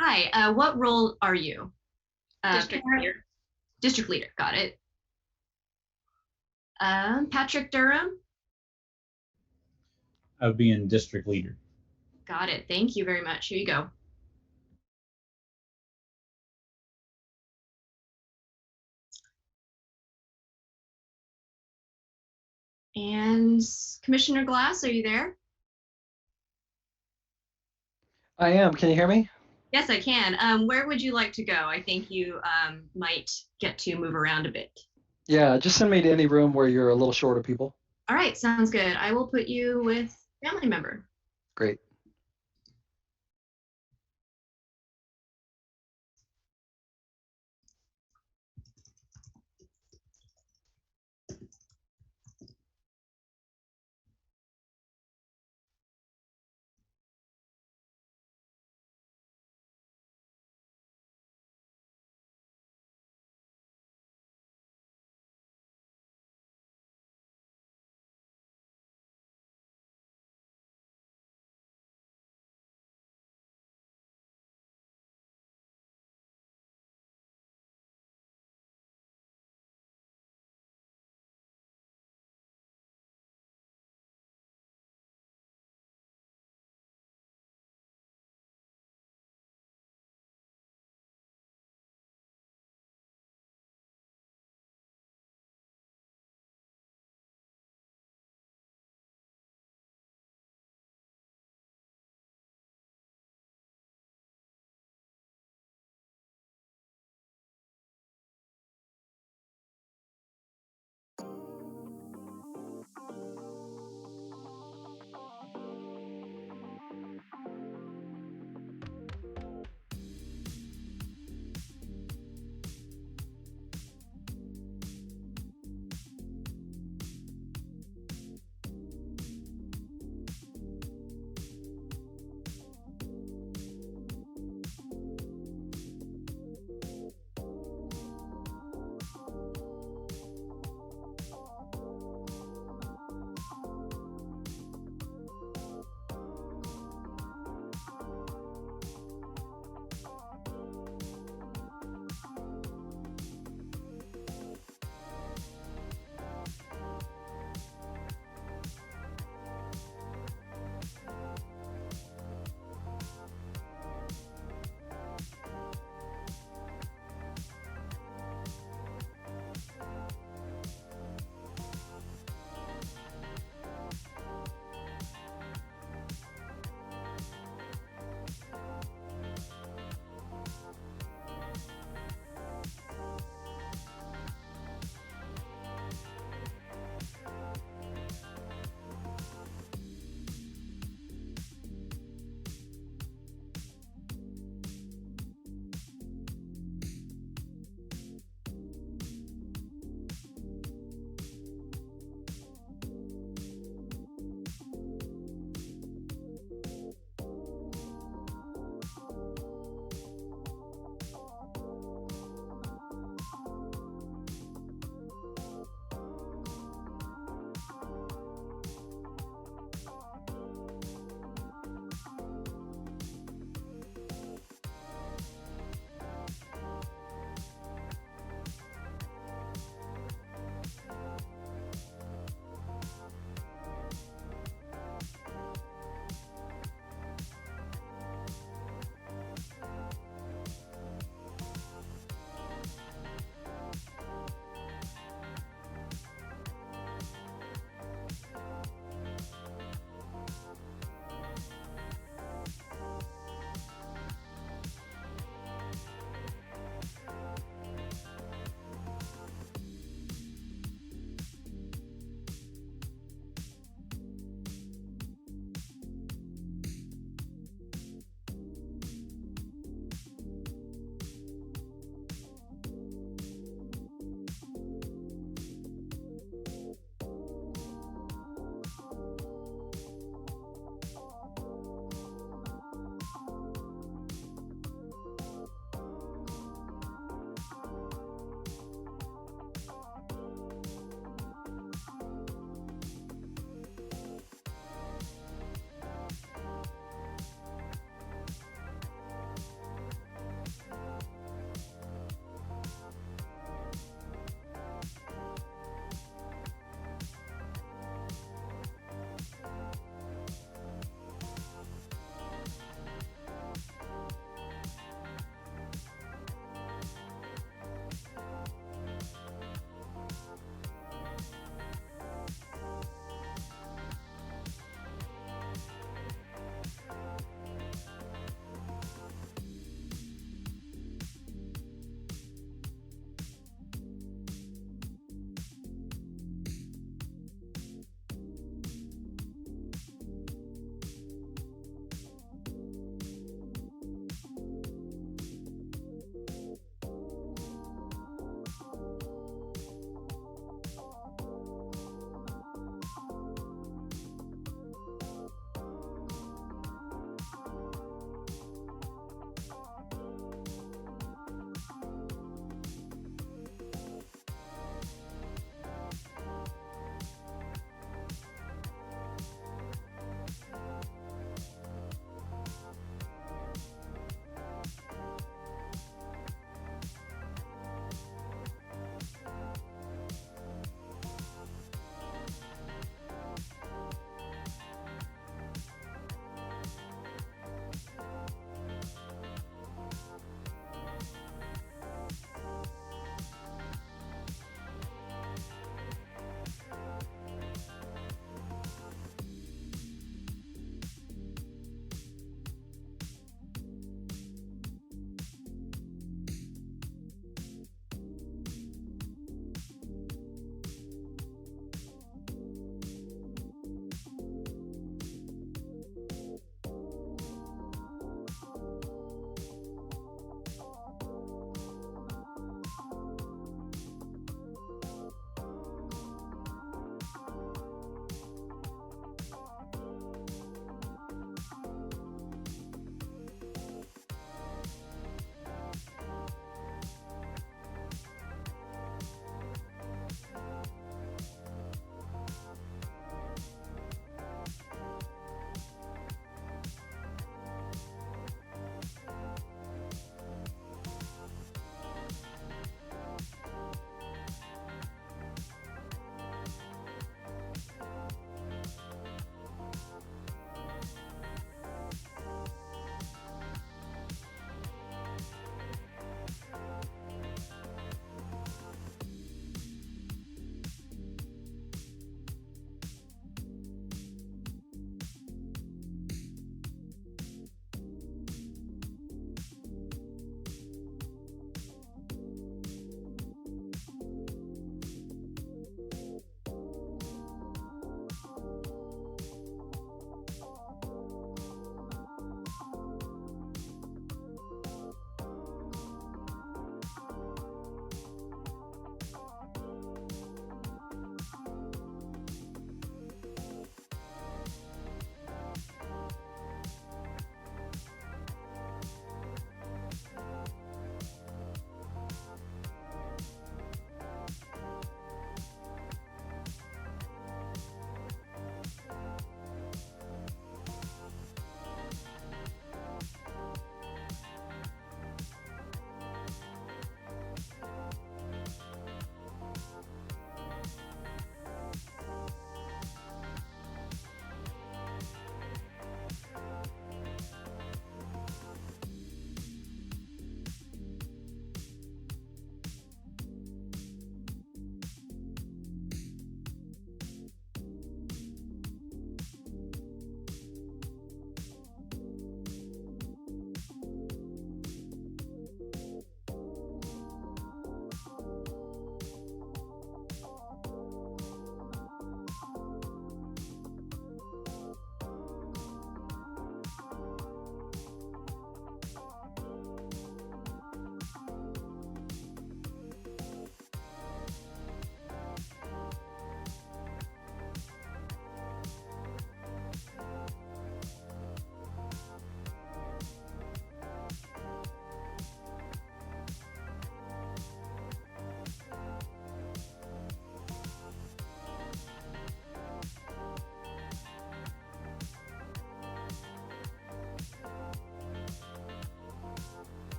Hi, what role are you? District leader. District leader, got it. Patrick Durham? Of being district leader. Got it. Thank you very much. Here you go. And Commissioner Glass, are you there? I am. Can you hear me? Yes, I can. Where would you like to go? I think you might get to move around a bit. Yeah, just send me to any room where you're a little short of people. All right, sounds good. I will put you with family member. Great.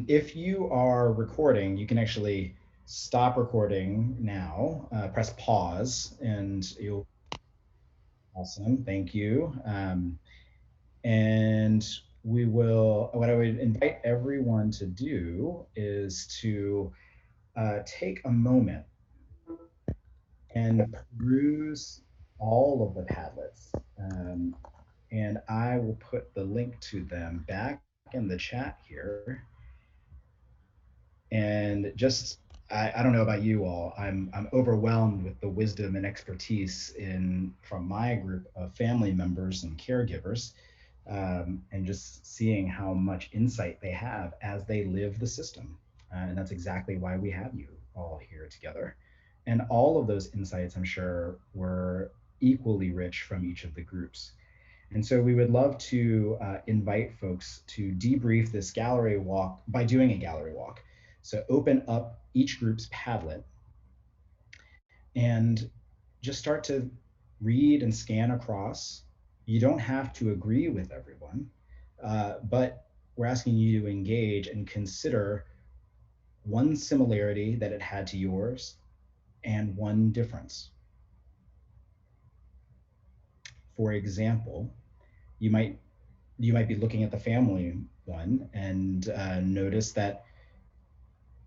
If you are recording, you can actually stop recording now, press pause, and you'll, awesome, thank you. And we will, what I would invite everyone to do is to take a moment and peruse all of the Padlets. And I will put the link to them back in the chat here. And just, I don't know about you all, I'm overwhelmed with the wisdom and expertise from my group of family members and caregivers, and just seeing how much insight they have as they live the system. And that's exactly why we have you all here together. And all of those insights, I'm sure, were equally rich from each of the groups. And so we would love to invite folks to debrief this gallery walk by doing a gallery walk. So open up each group's Padlet and just start to read and scan across. You don't have to agree with everyone, but we're asking you to engage and consider one similarity that it had to yours and one difference. For example, you might be looking at the family one and notice that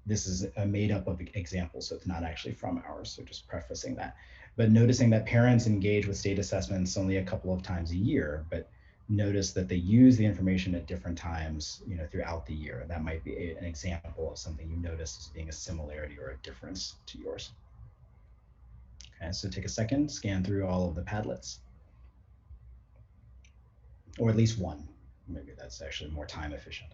this is a made up of examples, so it's not actually from ours, so just prefacing that. But noticing that parents engage with state assessments only a couple of times a year, but notice that they use the information at different times, throughout the year. That might be an example of something you notice as being a similarity or a difference to yours. Okay, so take a second, scan through all of the Padlets, or at least one. Maybe that's actually more time efficient.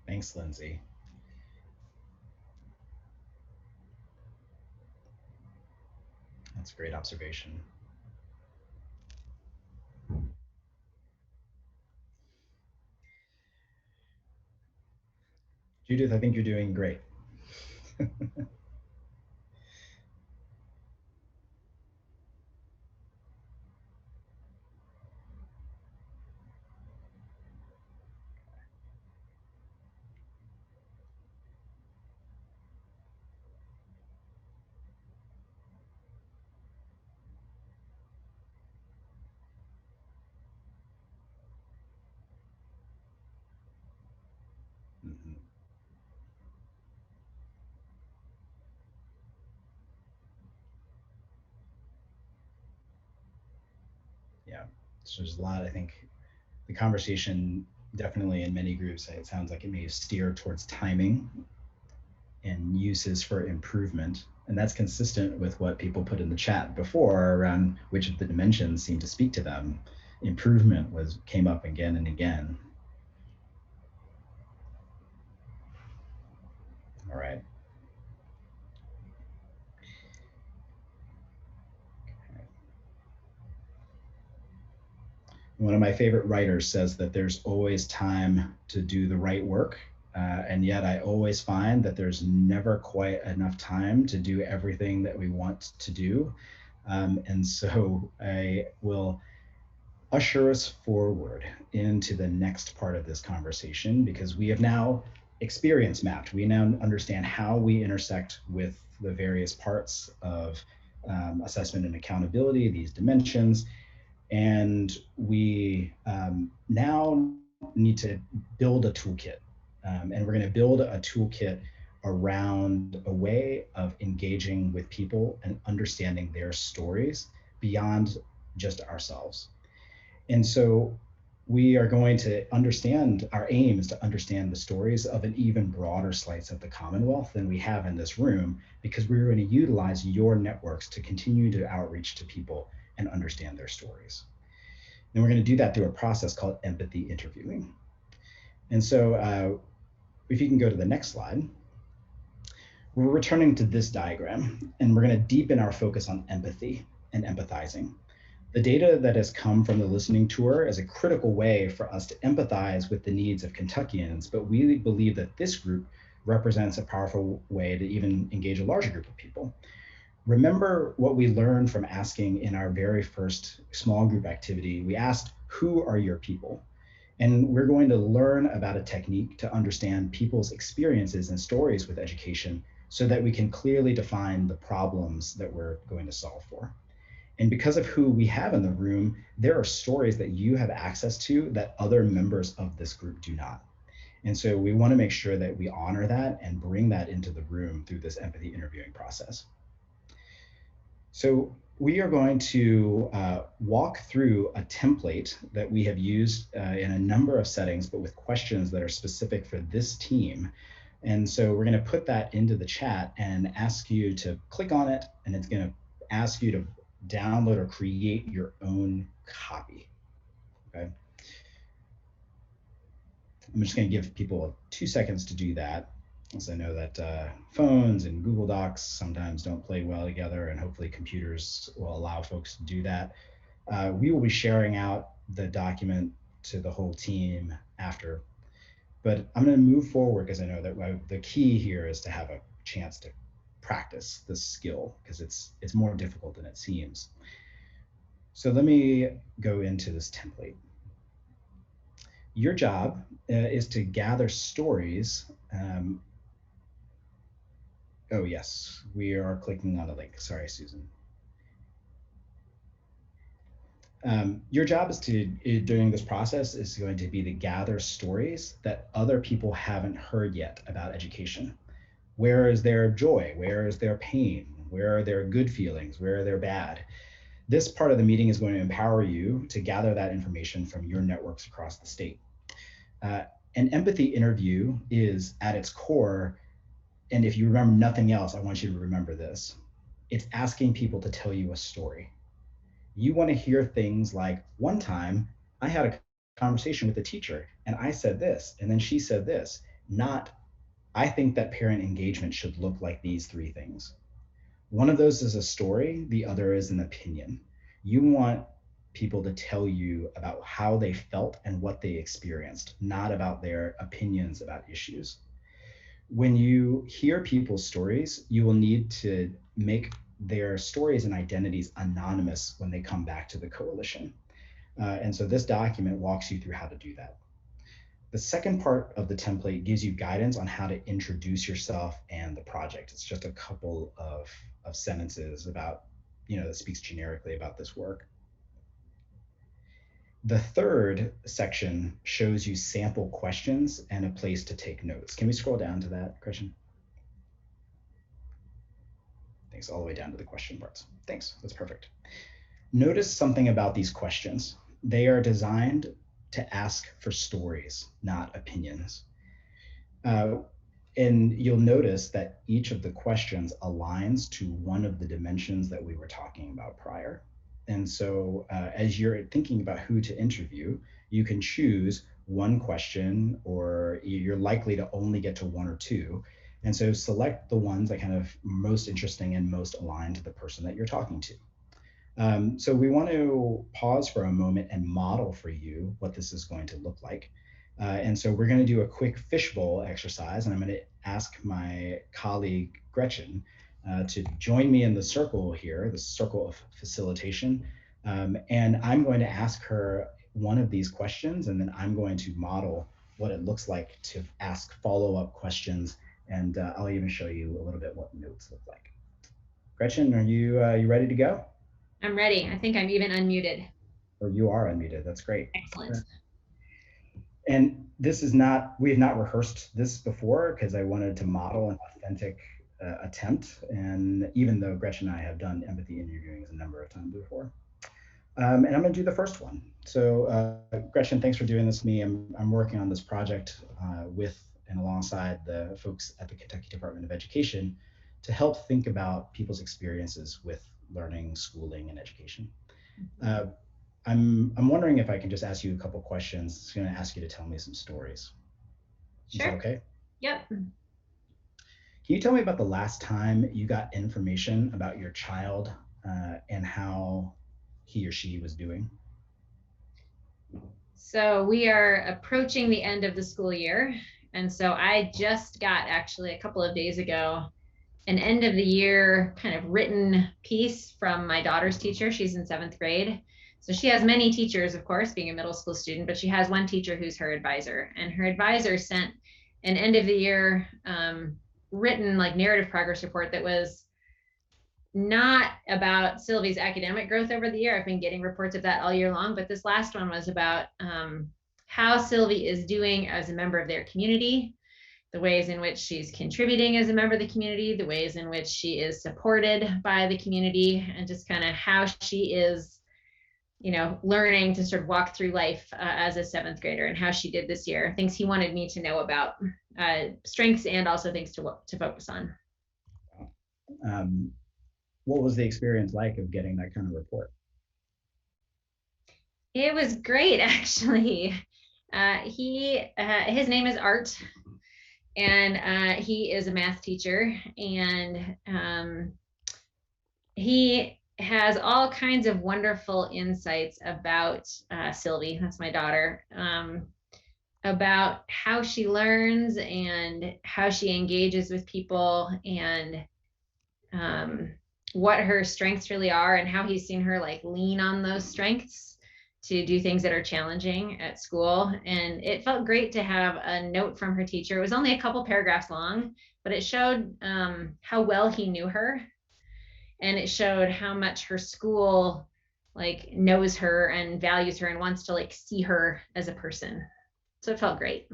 Thanks, Lindsay. That's a great observation. Judith, I think you're doing great. Mhm. Yeah, so there's a lot, I think the conversation definitely in many groups, it sounds like it may steer towards timing and uses for improvement. And that's consistent with what people put in the chat before around which of the dimensions seem to speak to them. Improvement came up again and again. All right. One of my favorite writers says that there's always time to do the right work. And yet I always find that there's never quite enough time to do everything that we want to do. And so I will usher us forward into the next part of this conversation, because we have now experience mapped. We now understand how we intersect with the various parts of assessment and accountability, these dimensions. And we now need to build a toolkit. And we're going to build a toolkit around a way of engaging with people and understanding their stories beyond just ourselves. And so we are going to understand, our aim is to understand the stories of an even broader slice of the Commonwealth than we have in this room, because we're going to utilize your networks to continue to outreach to people and understand their stories. And we're going to do that through a process called empathy interviewing. And so if you can go to the next slide, we're returning to this diagram, and we're going to deepen our focus on empathy and empathizing. The data that has come from the listening tour is a critical way for us to empathize with the needs of Kentuckians, but we believe that this group represents a powerful way to even engage a larger group of people. Remember what we learned from asking in our very first small group activity. We asked, who are your people? And we're going to learn about a technique to understand people's experiences and stories with education so that we can clearly define the problems that we're going to solve for. And because of who we have in the room, there are stories that you have access to that other members of this group do not. And so we want to make sure that we honor that and bring that into the room through this empathy interviewing process. So we are going to walk through a template that we have used in a number of settings, but with questions that are specific for this team. And so we're going to put that into the chat and ask you to click on it, and it's going to ask you to download or create your own copy. Okay. I'm just going to give people 2 seconds to do that, as I know that phones and Google Docs sometimes don't play well together, and hopefully computers will allow folks to do that. We will be sharing out the document to the whole team after, but I'm going to move forward because I know that the key here is to have a chance to practice this skill, because it's more difficult than it seems. So let me go into this template. Your job is to gather stories. Oh yes, we are clicking on a link. Sorry, Susan. Your job is during this process is going to be to gather stories that other people haven't heard yet about education. Where is their joy? Where is their pain? Where are their good feelings? Where are their bad? This part of the meeting is going to empower you to gather that information from your networks across the state. An empathy interview is at its core, and if you remember nothing else, I want you to remember this. It's asking people to tell you a story. You want to hear things like, one time I had a conversation with a teacher and I said this, and then she said this, not, I think that parent engagement should look like these 3 things. One of those is a story, the other is an opinion. You want people to tell you about how they felt and what they experienced, not about their opinions about issues. When you hear people's stories, you will need to make their stories and identities anonymous when they come back to the coalition. And so this document walks you through how to do that. The second part of the template gives you guidance on how to introduce yourself and the project. It's just a couple of sentences about, that speaks generically about this work. The third section shows you sample questions and a place to take notes. Can we scroll down to that, Christian? Thanks, all the way down to the question parts. Thanks, that's perfect. Notice something about these questions. They are designed to ask for stories, not opinions. And you'll notice that each of the questions aligns to one of the dimensions that we were talking about prior. And so as you're thinking about who to interview, you can choose one question, or you're likely to only get to 1 or 2. And so select the ones that kind of most interesting and most aligned to the person that you're talking to. So we want to pause for a moment and model for you what this is going to look like. And so we're going to do a quick fishbowl exercise, and I'm going to ask my colleague Gretchen to join me in the circle here, the circle of facilitation. And I'm going to ask her one of these questions, and then I'm going to model what it looks like to ask follow-up questions. And I'll even show you a little bit what notes look like. Gretchen, are you ready to go? I'm ready. I think I'm even unmuted. Or you are unmuted. That's great. Excellent. And this is not, we have not rehearsed this before because I wanted to model an authentic attempt. And even though Gretchen and I have done empathy interviewing a number of times before. And I'm going to do the first one. So Gretchen, thanks for doing this with me. I'm working on this project with and alongside the folks at the Kentucky Department of Education to help think about people's experiences with learning, schooling, and education. I'm wondering if I can just ask you a couple questions. I'm going to ask you to tell me some stories. Sure. Is that okay? Yep. Can you tell me about the last time you got information about your child and how he or she was doing? So we are approaching the end of the school year. And so I just got, actually a couple of days ago, an end of the year kind of written piece from my daughter's teacher. She's in 7th grade. So she has many teachers, of course, being a middle school student, but she has one teacher who's her advisor. And her advisor sent an end of the year written like narrative progress report that was not about Sylvie's academic growth over the year. I've been getting reports of that all year long, but this last one was about how Sylvie is doing as a member of their community, the ways in which she's contributing as a member of the community, the ways in which she is supported by the community, and just kind of how she is, you know, learning to sort of walk through life as a 7th grader, and how she did this year. Things he wanted me to know about, strengths and also things to focus on. What was the experience like of getting that kind of report? It was great, actually. His name is Art, and he is a math teacher, and he has all kinds of wonderful insights about Sylvie, that's my daughter, about how she learns and how she engages with people, and what her strengths really are, and how he's seen her like lean on those strengths to do things that are challenging at school. And it felt great to have a note from her teacher. It was only a couple paragraphs long, but it showed how well he knew her, and it showed how much her school like knows her and values her and wants to like see her as a person. So it felt great.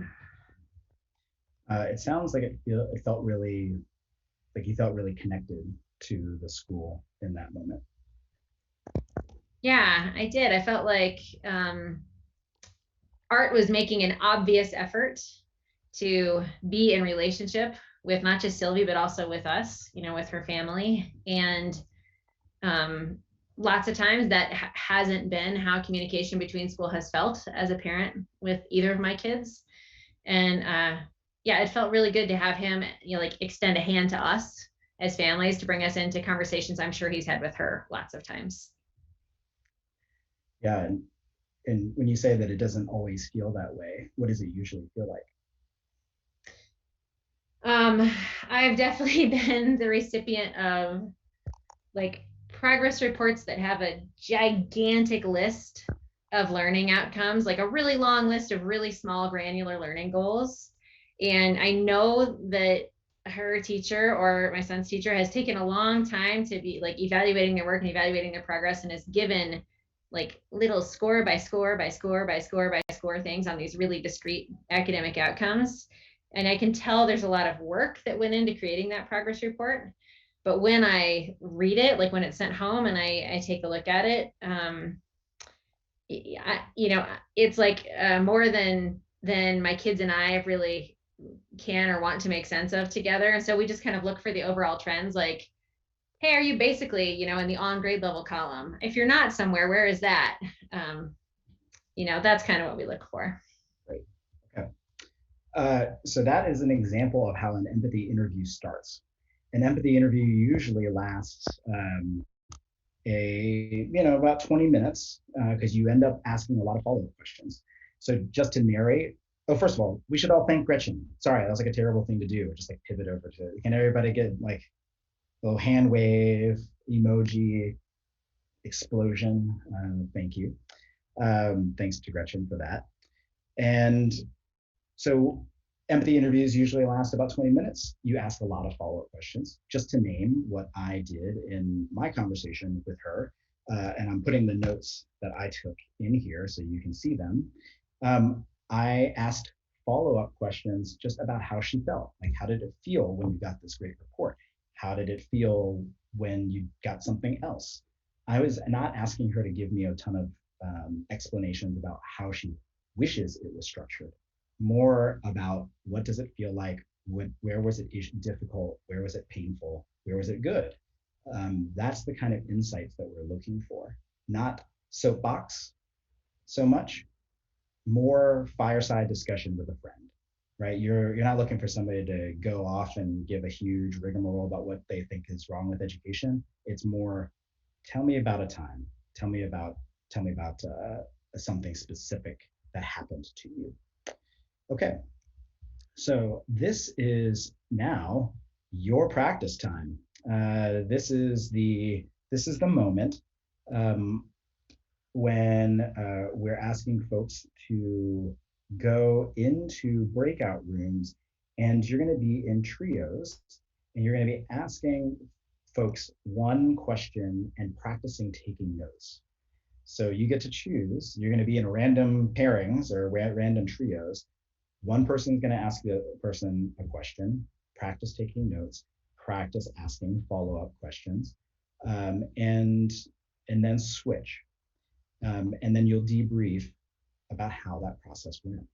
It sounds like it felt really, like you felt really connected to the school in that moment. Yeah, I did. I felt like Art was making an obvious effort to be in relationship with not just Sylvie, but also with us, you know, with her family. And lots of times that hasn't been how communication between school has felt as a parent with either of my kids. And yeah, it felt really good to have him, you know, like extend a hand to us as families to bring us into conversations I'm sure he's had with her lots of times. Yeah, and when you say that it doesn't always feel that way, what does it usually feel like? I've definitely been the recipient of like progress reports that have a gigantic list of learning outcomes, like a really long list of really small granular learning goals. And I know that her teacher or my son's teacher has taken a long time to be like evaluating their work and evaluating their progress, and has given like little score by score by score by score by score things on these really discrete academic outcomes. And I can tell there's a lot of work that went into creating that progress report. But when I read it, like when it's sent home and I take a look at it, you know, it's like more than my kids and I really can or want to make sense of together. And so we just kind of look for the overall trends, like, hey, are you basically, you know, in the on grade level column? If you're not somewhere, where is that? You know, that's kind of what we look for. Great. Okay. So that is an example of how an empathy interview starts. An empathy interview usually lasts about 20 minutes because you end up asking a lot of follow-up questions. So just to narrate, first of all, we should all thank Gretchen. Sorry, that was like a terrible thing to do. Just like pivot over to it. Can everybody get like a little hand wave, emoji, explosion? Thank you. Thanks to Gretchen for that. And so Empathy interviews usually last about 20 minutes. You ask a lot of follow-up questions. Just to name what I did in my conversation with her, and I'm putting the notes that I took in here so you can see them. I asked follow-up questions just about how she felt. Like, how did it feel when you got this great report? How did it feel when you got something else? I was not asking her to give me a ton of explanations about how she wishes it was structured. More about what does it feel like, where was it difficult, where was it painful, where was it good. That's the kind of insights that we're looking for. Not soapbox so much, more fireside discussion with a friend, right? You're not looking for somebody to go off and give a huge rigmarole about what they think is wrong with education. It's more, tell me about a time, tell me about something specific that happened to you. Okay, so this is now your practice time. This is the moment when we're asking folks to go into breakout rooms, and you're going to be in trios, and you're going to be asking folks one question and practicing taking notes. So you get to choose. You're going to be in random pairings or random trios. One person's going to ask the other person a question, practice taking notes, practice asking follow-up questions, and then switch. And then you'll debrief about how that process went.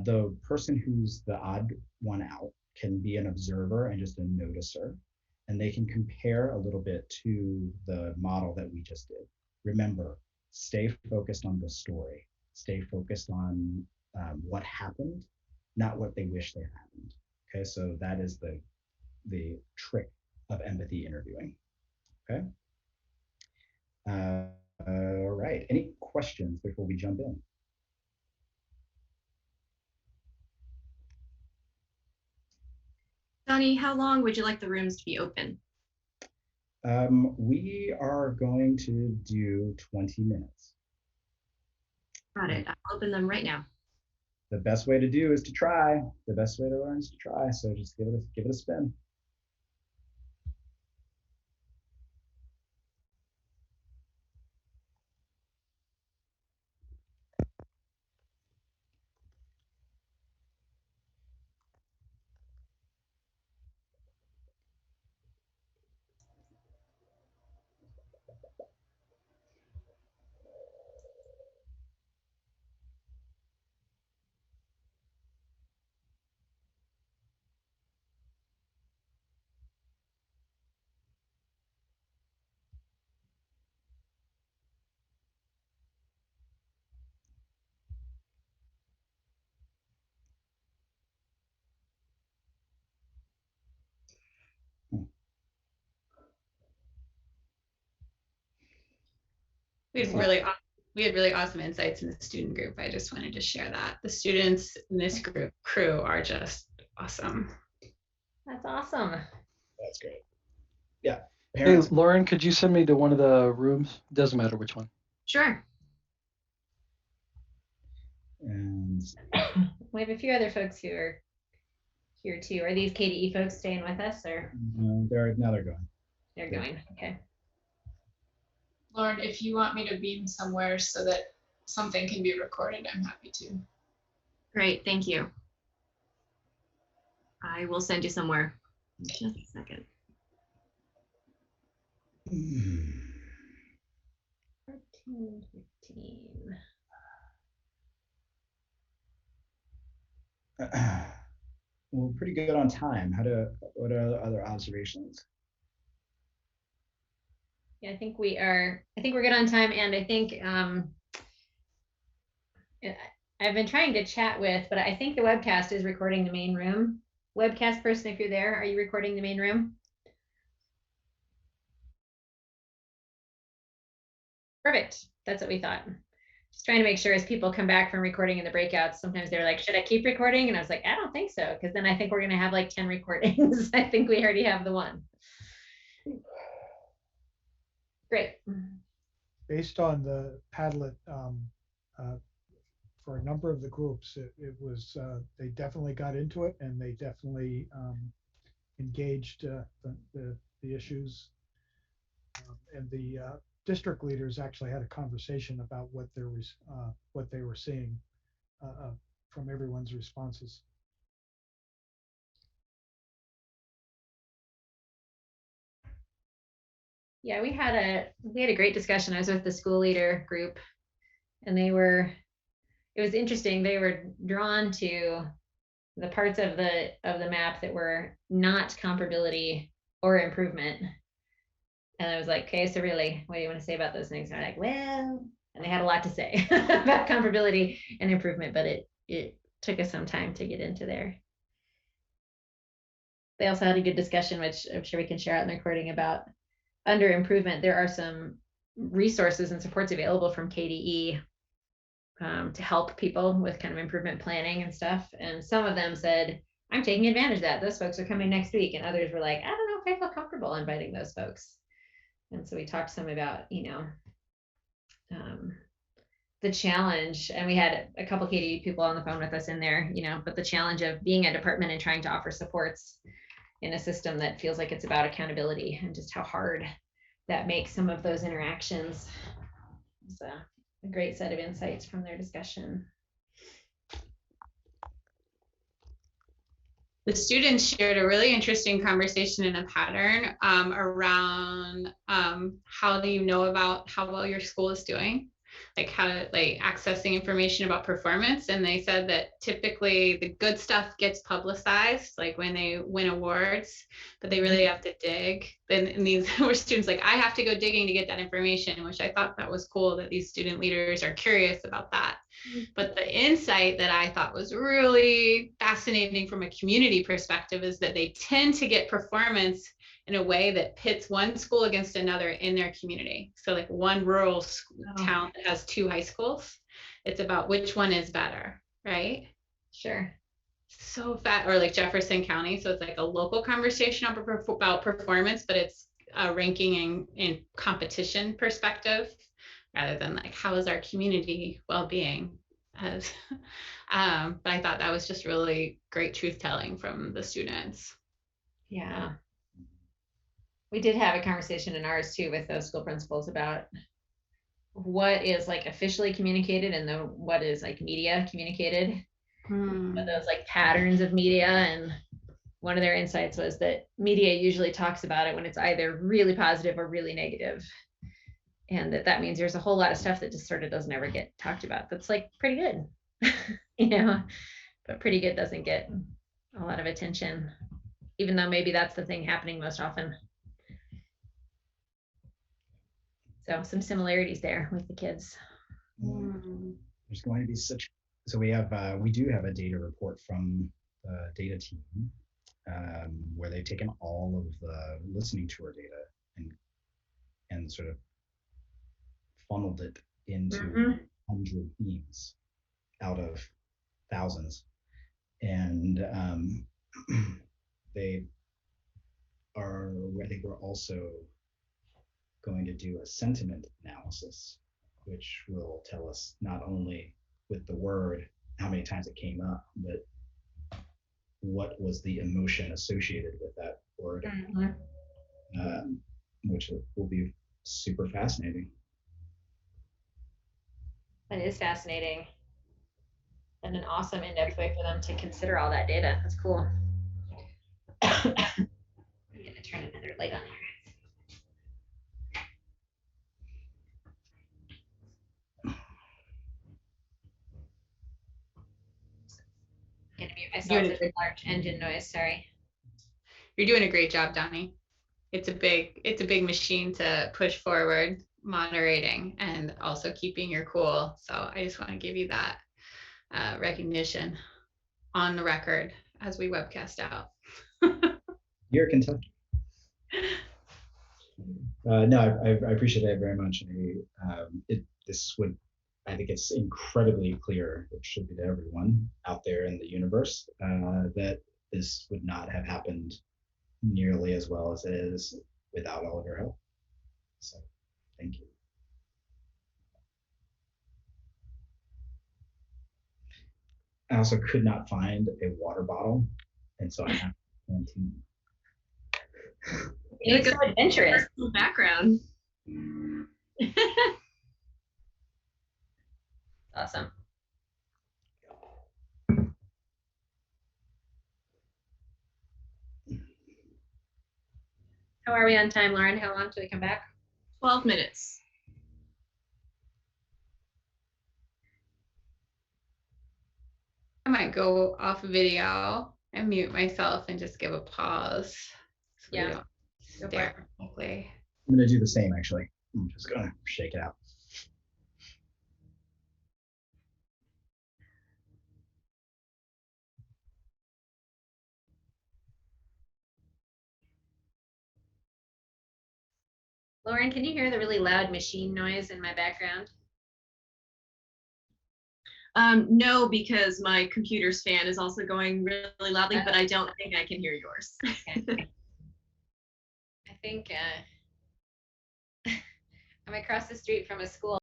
The person who's the odd one out can be an observer and just a noticer, and they can compare a little bit to the model that we just did. Remember, stay focused on the story. Stay focused on what happened, not what they wish they happened. Okay, so that is the trick of empathy interviewing. Okay. All right. Any questions before we jump in? Donnie, how long would you like the rooms to be open? We are going to do 20 minutes. Got it. I'll open them right now. The best way to do is to try. The best way to learn is to try. So just give it a spin. We had really awesome insights in the student group. I just wanted to share that. The students in this crew are just awesome. That's awesome. That's great. Yeah. Hey, Lauren, could you send me to one of the rooms? Doesn't matter which one. Sure. And We have a few other folks who are here too. Are these KDE folks staying with us, or? no, they're going. They're going. Okay. Lauren, if you want me to beam somewhere so that something can be recorded, I'm happy to. Great. Thank you. I will send you somewhere. Just a second. 14, 15. Well, pretty good on time. What are other observations? Yeah, I think we're good on time, and I think I've been trying to chat with, but I think the webcast is recording the main room. Webcast person, if you're there, are you recording the main room? Perfect. That's what we thought. Just trying to make sure as people come back from recording in the breakouts, sometimes they're like, should I keep recording? And I was like, I don't think so, because then I think we're going to have like 10 recordings. I think we already have the one. Great. Based on the Padlet for a number of the groups, it was, they definitely got into it, and they definitely engaged the issues. And the district leaders actually had a conversation about what they were seeing from everyone's responses. Yeah, we had a great discussion. I was with the school leader group, and it was interesting. They were drawn to the parts of the map that were not comparability or improvement. And I was like, okay, so really, what do you want to say about those things? And they're like, well, and they had a lot to say about comparability and improvement, but it took us some time to get into there. They also had a good discussion, which I'm sure we can share out in the recording, about under improvement. There are some resources and supports available from KDE to help people with kind of improvement planning and stuff. And some of them said, I'm taking advantage of that. Those folks are coming next week. And others were like, I don't know if I feel comfortable inviting those folks. And so we talked some about, the challenge, and we had a couple KDE people on the phone with us in there, but the challenge of being a department and trying to offer supports in a system that feels like it's about accountability, and just how hard that makes some of those interactions. It's a great set of insights from their discussion. The students shared a really interesting conversation and a pattern around how do you know about how well your school is doing, like how to accessing information about performance. And they said that typically the good stuff gets publicized, like when they win awards, but they really have to dig. And these were students like, I have to go digging to get that information, which I thought that was cool that these student leaders are curious about that. But the insight that I thought was really fascinating from a community perspective is that they tend to get performance in a way that pits one school against another in their community. So like one rural town that has 2 high schools, it's about which one is better, right? Sure. So fat, or like Jefferson County. So it's like a local conversation about performance, but it's a ranking in competition perspective, rather than like, how is our community well-being? But I thought that was just really great truth telling from the students. Yeah. We did have a conversation in ours too with those school principals about what is like officially communicated and then what is like media communicated. Those like patterns of media, and one of their insights was that media usually talks about it when it's either really positive or really negative. And that means there's a whole lot of stuff that just sort of doesn't ever get talked about. That's like pretty good, but pretty good doesn't get a lot of attention, even though maybe that's the thing happening most often. So some similarities there with the kids. There's going to be so we do have a data report from the data team where they've taken all of the listening tour data and sort of funneled it into 100 themes out of thousands. And I think we're also going to do a sentiment analysis, which will tell us not only with the word how many times it came up, but what was the emotion associated with that word, which will be super fascinating. That is fascinating, and an awesome in-depth way for them to consider all that data. That's cool. I'm gonna turn another light on here. I'm gonna mute myself to the large engine noise. Sorry. You're doing a great job, Donnie. It's a big machine to push forward, moderating and also keeping your cool. So I just want to give you that recognition on the record as we webcast out. You're Kentucky. No, I appreciate that very much. I think it's incredibly clear, it should be to everyone out there in the universe, that this would not have happened nearly as well as it is without all of your help. So, thank you. I also could not find a water bottle, and so I have a canteen. It's so adventurous. Background. Awesome. How are we on time, Lauren? How long till we come back? 12 minutes. I might go off video and mute myself and just give a pause. So Yeah. we don't stare quickly. I'm going to do the same, actually. I'm just going to shake it out. Lauren, can you hear the really loud machine noise in my background? No, because my computer's fan is also going really loudly, but I don't think I can hear yours. Okay. I think I'm across the street from a school.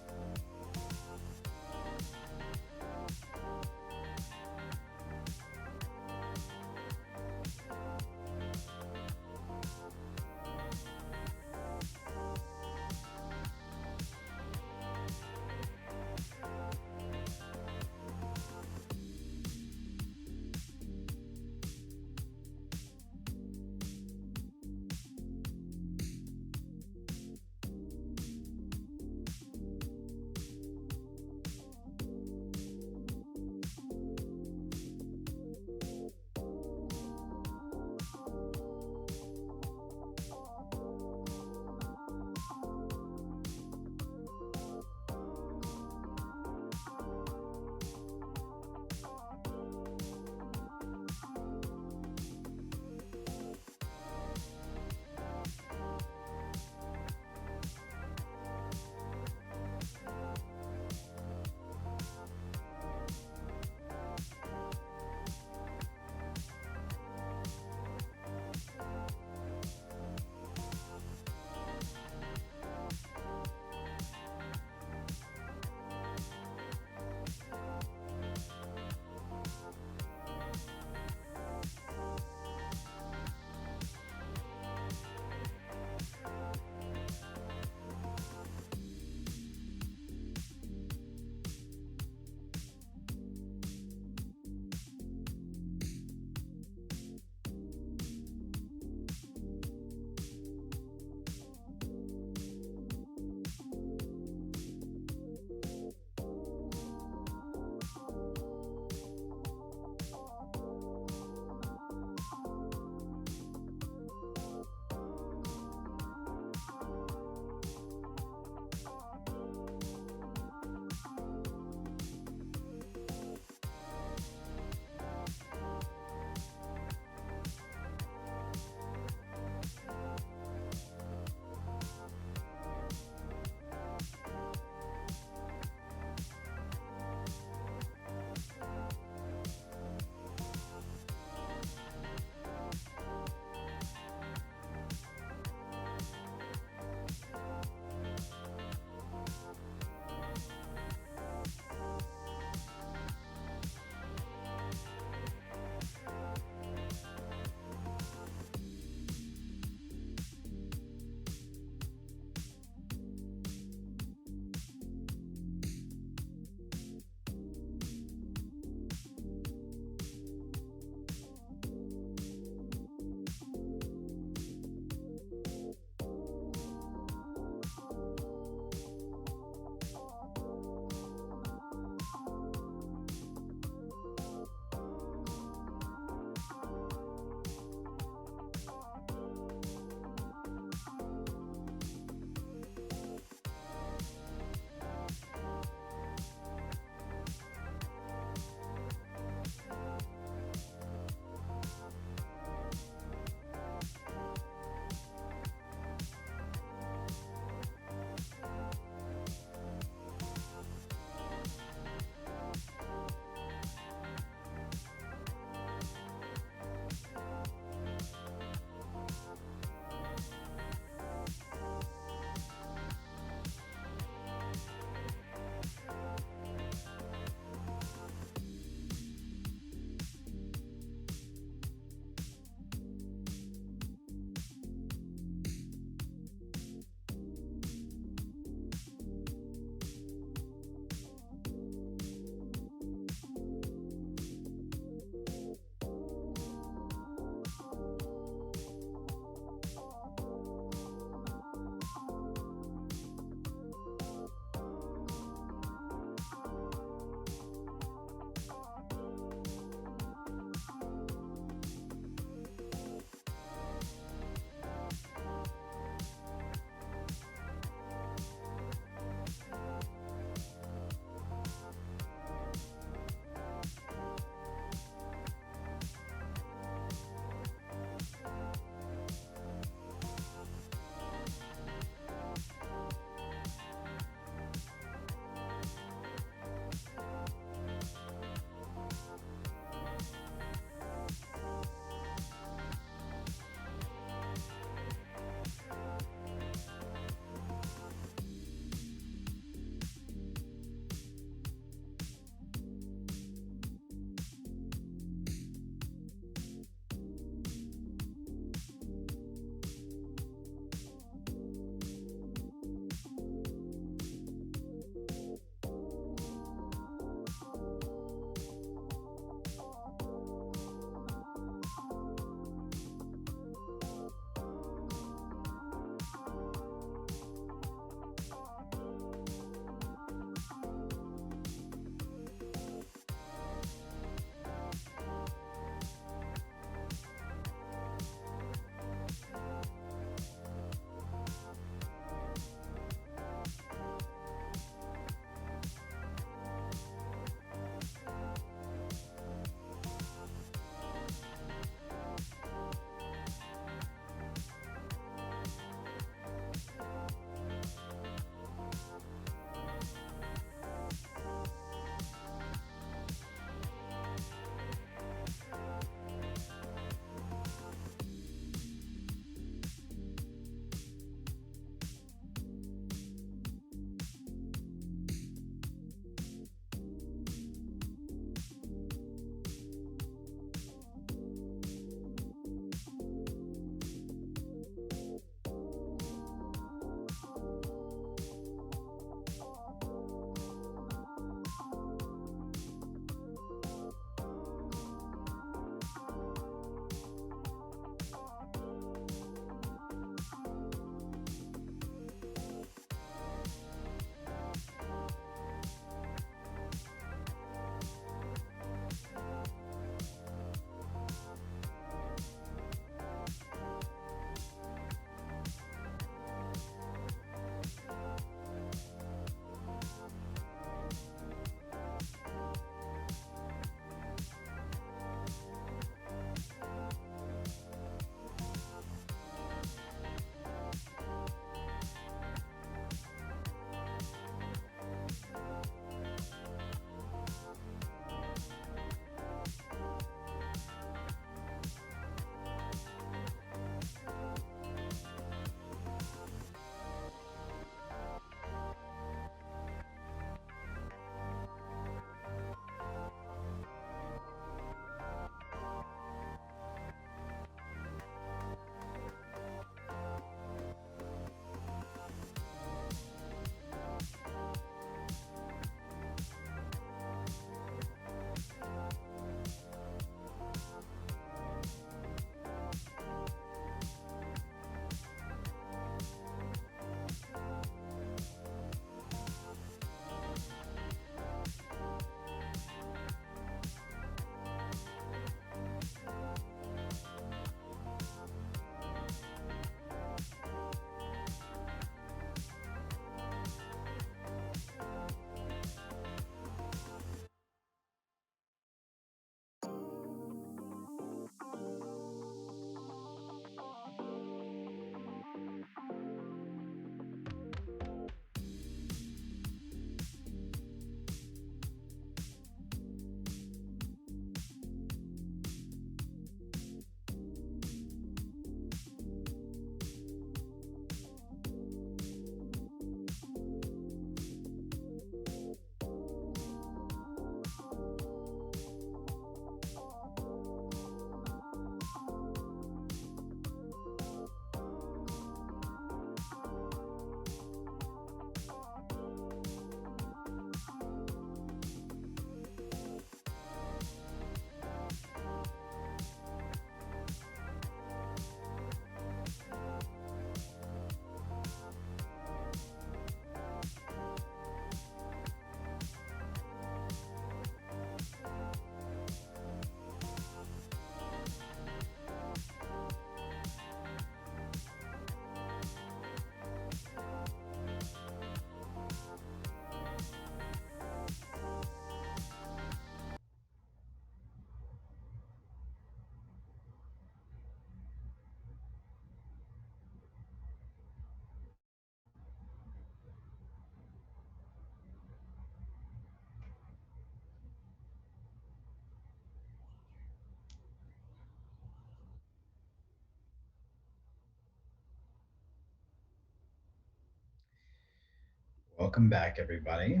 Welcome back, everybody.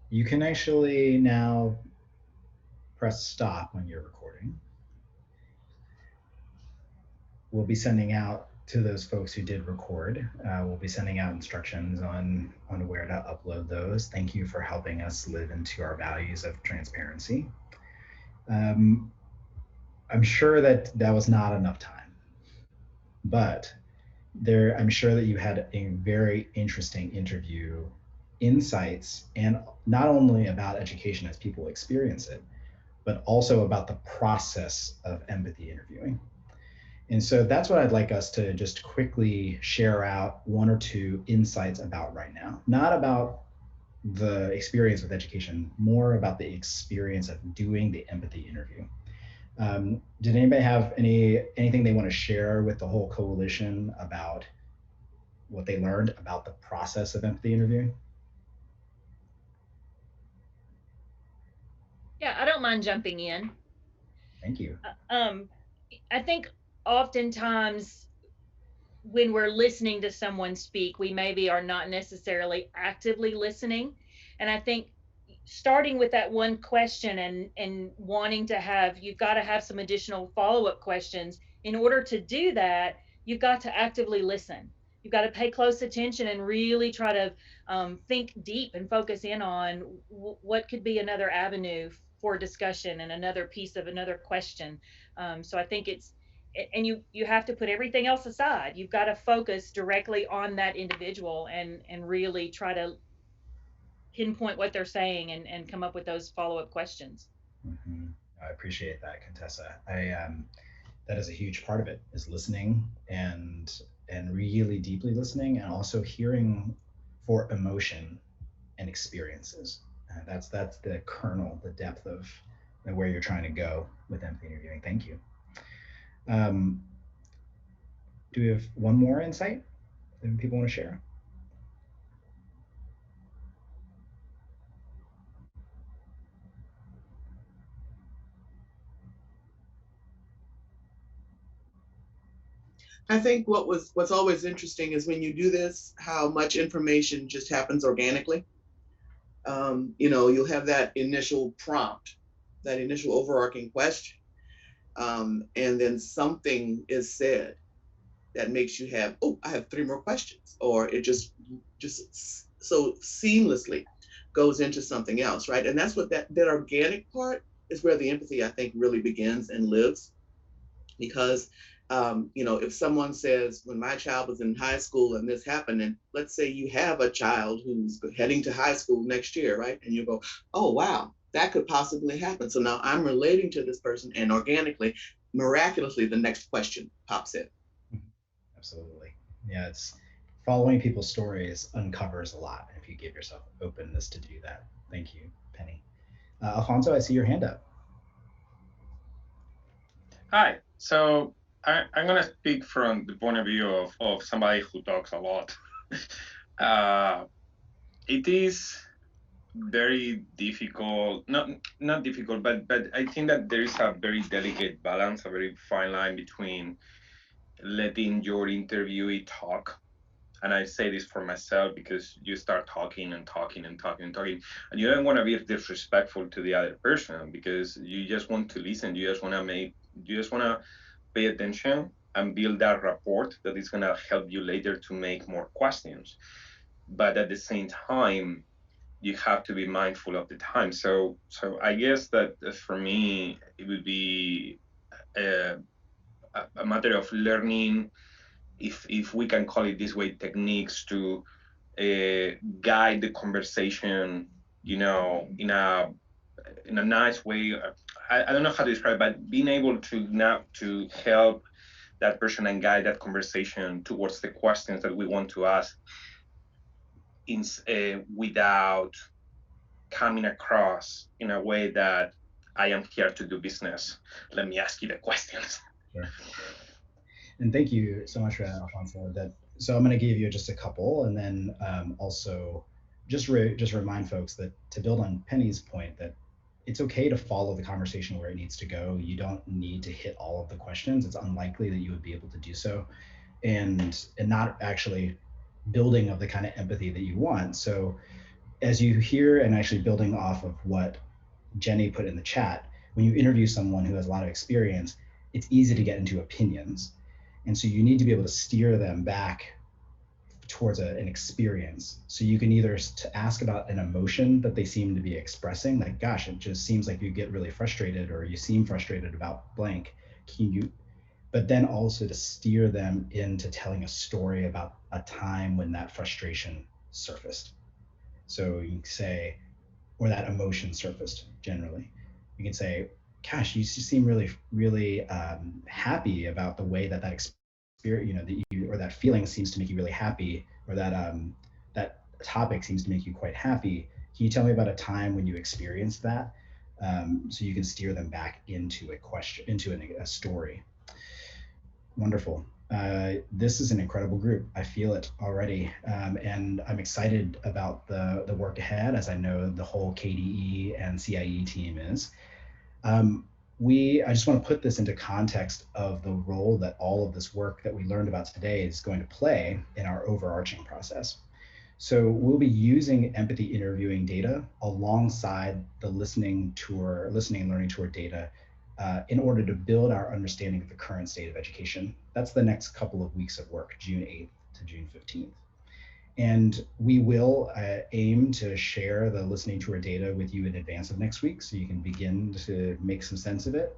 You can actually now press stop when you're recording. We'll be sending out to those folks who did record, we'll be sending out instructions on where to upload those. Thank you for helping us live into our values of transparency. I'm sure that was not enough time, but I'm sure that you had a very interesting interview, insights, and not only about education as people experience it, but also about the process of empathy interviewing. And so that's what I'd like us to just quickly share out one or two insights about right now, not about the experience with education, more about the experience of doing the empathy interview. Did anybody have anything they want to share with the whole coalition about what they learned about the process of empathy interviewing? Yeah, I don't mind jumping in. Thank you. I think oftentimes when we're listening to someone speak, we maybe are not necessarily actively listening. And I think starting with that one question and wanting to have, you've got to have some additional follow-up questions. In order to do that, you've got to actively listen. You've got to pay close attention and really try to think deep and focus in on what could be another avenue for discussion and another piece of another question. So I think and you have to put everything else aside. You've got to focus directly on that individual and really try to pinpoint what they're saying and come up with those follow-up questions. Mm-hmm. I appreciate that, Contessa. That is a huge part of it, is listening and really deeply listening, and also hearing for emotion and experiences. That's the kernel, the depth of where you're trying to go with empathy interviewing. Thank you. Do we have one more insight that people want to share? I think what's always interesting is when you do this, how much information just happens organically. You'll have that initial prompt, that initial overarching question, and then something is said that makes you have, oh, I have 3 more questions, or it just so seamlessly goes into something else, right? And that's what that organic part is, where the empathy, I think, really begins and lives. Because if someone says, when my child was in high school and this happened, and let's say you have a child who's heading to high school next year, right? And you go, oh, wow, that could possibly happen. So now I'm relating to this person, and organically, miraculously, the next question pops in. Absolutely. Yeah, it's following people's stories uncovers a lot if you give yourself openness to do that. Thank you, Penny. Alfonso, I see your hand up. Hi. So I'm going to speak from the point of view of somebody who talks a lot. It is very difficult, not difficult, but I think that there is a very delicate balance, a very fine line between letting your interviewee talk. And I say this for myself, because you start talking and talking and talking and talking, and you don't want to be disrespectful to the other person, because you just want to listen. You just want to pay attention and build that rapport that is going to help you later to make more questions. But at the same time, you have to be mindful of the time. So I guess that for me, it would be a matter of learning, if we can call it this way, techniques to guide the conversation, in a nice way. I don't know how to describe it, but being able to help that person and guide that conversation towards the questions that we want to ask, without coming across in a way that I am here to do business. Let me ask you the questions. Sure. And thank you so much for that, Alfonso. So I'm going to give you just a couple, and then also just remind folks that, to build on Penny's point, that it's okay to follow the conversation where it needs to go. You don't need to hit all of the questions. It's unlikely that you would be able to do so, and not actually building of the kind of empathy that you want. So as you hear, and actually building off of what Jenny put in the chat, when you interview someone who has a lot of experience, it's easy to get into opinions. And so you need to be able to steer them back towards an experience. So you can either ask about an emotion that they seem to be expressing, like, gosh, it just seems like you get really frustrated, or you seem frustrated about blank. But then also to steer them into telling a story about a time when that frustration surfaced. So you can say, or that emotion surfaced generally. You can say, gosh, you seem really, really happy about the way that experience, or that feeling seems to make you really happy, or that that topic seems to make you quite happy. Can you tell me about a time when you experienced that? So you can steer them back into a question, into a story. Wonderful. This is an incredible group. I feel it already. And I'm excited about the work ahead, as I know the whole KDE and CIE team is. I just want to put this into context of the role that all of this work that we learned about today is going to play in our overarching process. So we'll be using empathy interviewing data alongside the listening and learning tour data in order to build our understanding of the current state of education. That's the next couple of weeks of work, June 8th to June 15th. And we will aim to share the listening tour data with you in advance of next week, so you can begin to make some sense of it.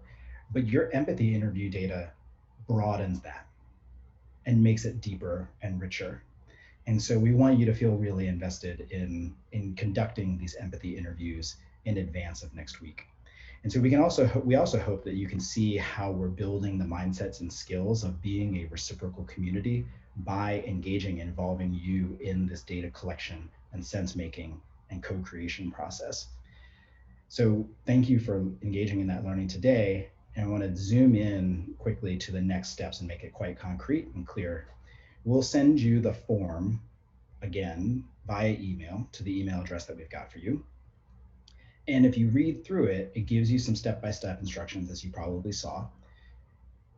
But your empathy interview data broadens that and makes it deeper and richer. And so we want you to feel really invested in conducting these empathy interviews in advance of next week. And so we also hope that you can see how we're building the mindsets and skills of being a reciprocal community by engaging and involving you in this data collection and sense making and co-creation process. So thank you for engaging in that learning today. And I want to zoom in quickly to the next steps and make it quite concrete and clear. We'll send you the form again via email to the email address that we've got for you. And if you read through it, it gives you some step-by-step instructions, as you probably saw.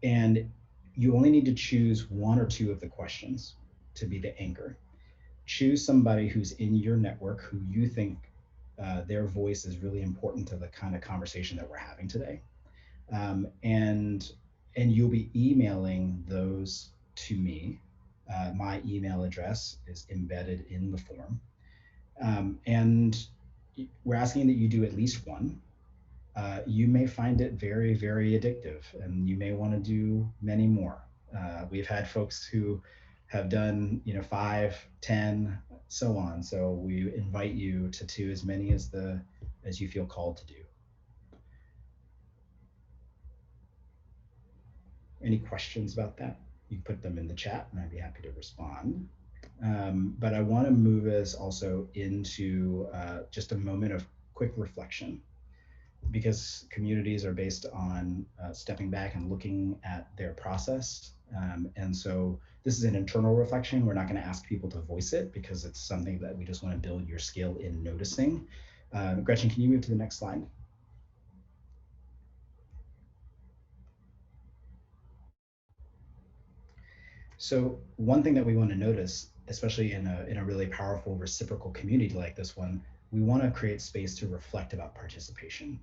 And you only need to choose one or two of the questions to be the anchor. Choose somebody who's in your network who you think their voice is really important to the kind of conversation that we're having today. And you'll be emailing those to me. My email address is embedded in the form. And we're asking that you do at least one. You may find it very, very addictive, and you may want to do many more. We've had folks who have done 5, 10, so on. So we invite you to do as many as you feel called to do. Any questions about that? You can put them in the chat and I'd be happy to respond. But I want to move us also into just a moment of quick reflection, because communities are based on stepping back and looking at their process. And so this is an internal reflection. We're not going to ask people to voice it because it's something that we just want to build your skill in noticing. Gretchen, can you move to the next slide? So one thing that we want to notice, especially in a really powerful reciprocal community like this one, we want to create space to reflect about participation.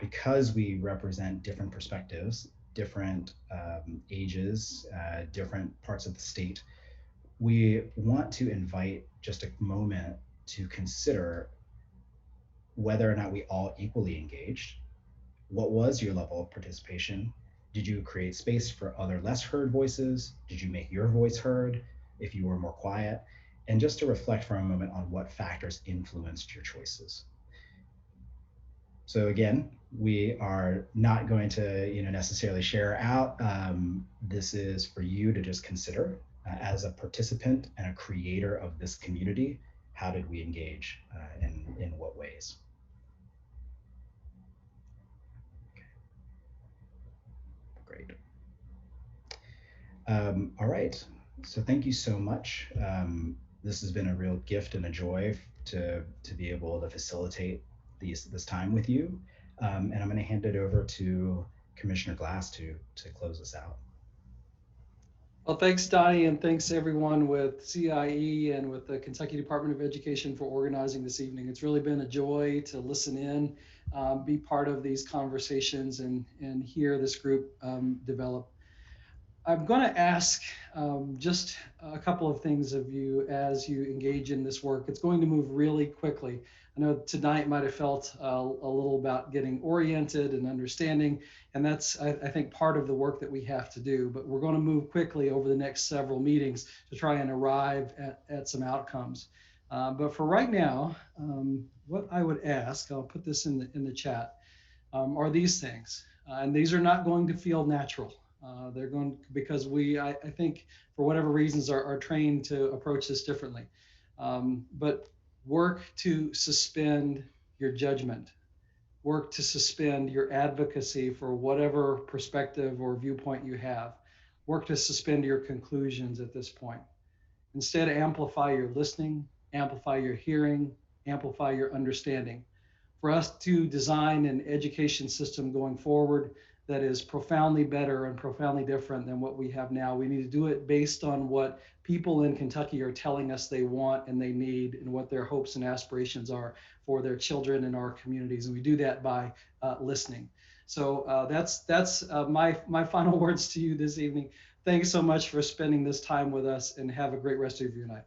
Because we represent different perspectives, different ages, different parts of the state, we want to invite just a moment to consider whether or not we all equally engaged. What was your level of participation? Did you create space for other less heard voices? Did you make your voice heard if you were more quiet? And just to reflect for a moment on what factors influenced your choices. So again, we are not going to necessarily share out. This is for you to just consider as a participant and a creator of this community. How did we engage in what ways? Great. All right, so thank you so much. This has been a real gift and a joy to be able to facilitate this time with you. And I'm going to hand it over to Commissioner Glass to close us out. Well, thanks, Donnie, and thanks everyone with CIE and with the Kentucky Department of Education for organizing this evening. It's really been a joy to listen in, be part of these conversations, and hear this group develop. I'm going to ask just a couple of things of you as you engage in this work. It's going to move really quickly. I know tonight might have felt a little about getting oriented and understanding, and that's, I think, part of the work that we have to do. But we're going to move quickly over the next several meetings to try and arrive at some outcomes. But for right now, what I would ask, I'll put this in the chat, are these things. And these are not going to feel natural. They're going because I think for whatever reasons are trained to approach this differently. But work to suspend your judgment, work to suspend your advocacy for whatever perspective or viewpoint you have, work to suspend your conclusions at this point. Instead, amplify your listening, amplify your hearing, amplify your understanding. For us to design an education system going forward that is profoundly better and profoundly different than what we have now, we need to do it based on what people in Kentucky are telling us they want and they need, and what their hopes and aspirations are for their children and our communities. And we do that by listening. So that's my final words to you this evening. Thanks so much for spending this time with us, and have a great rest of your night.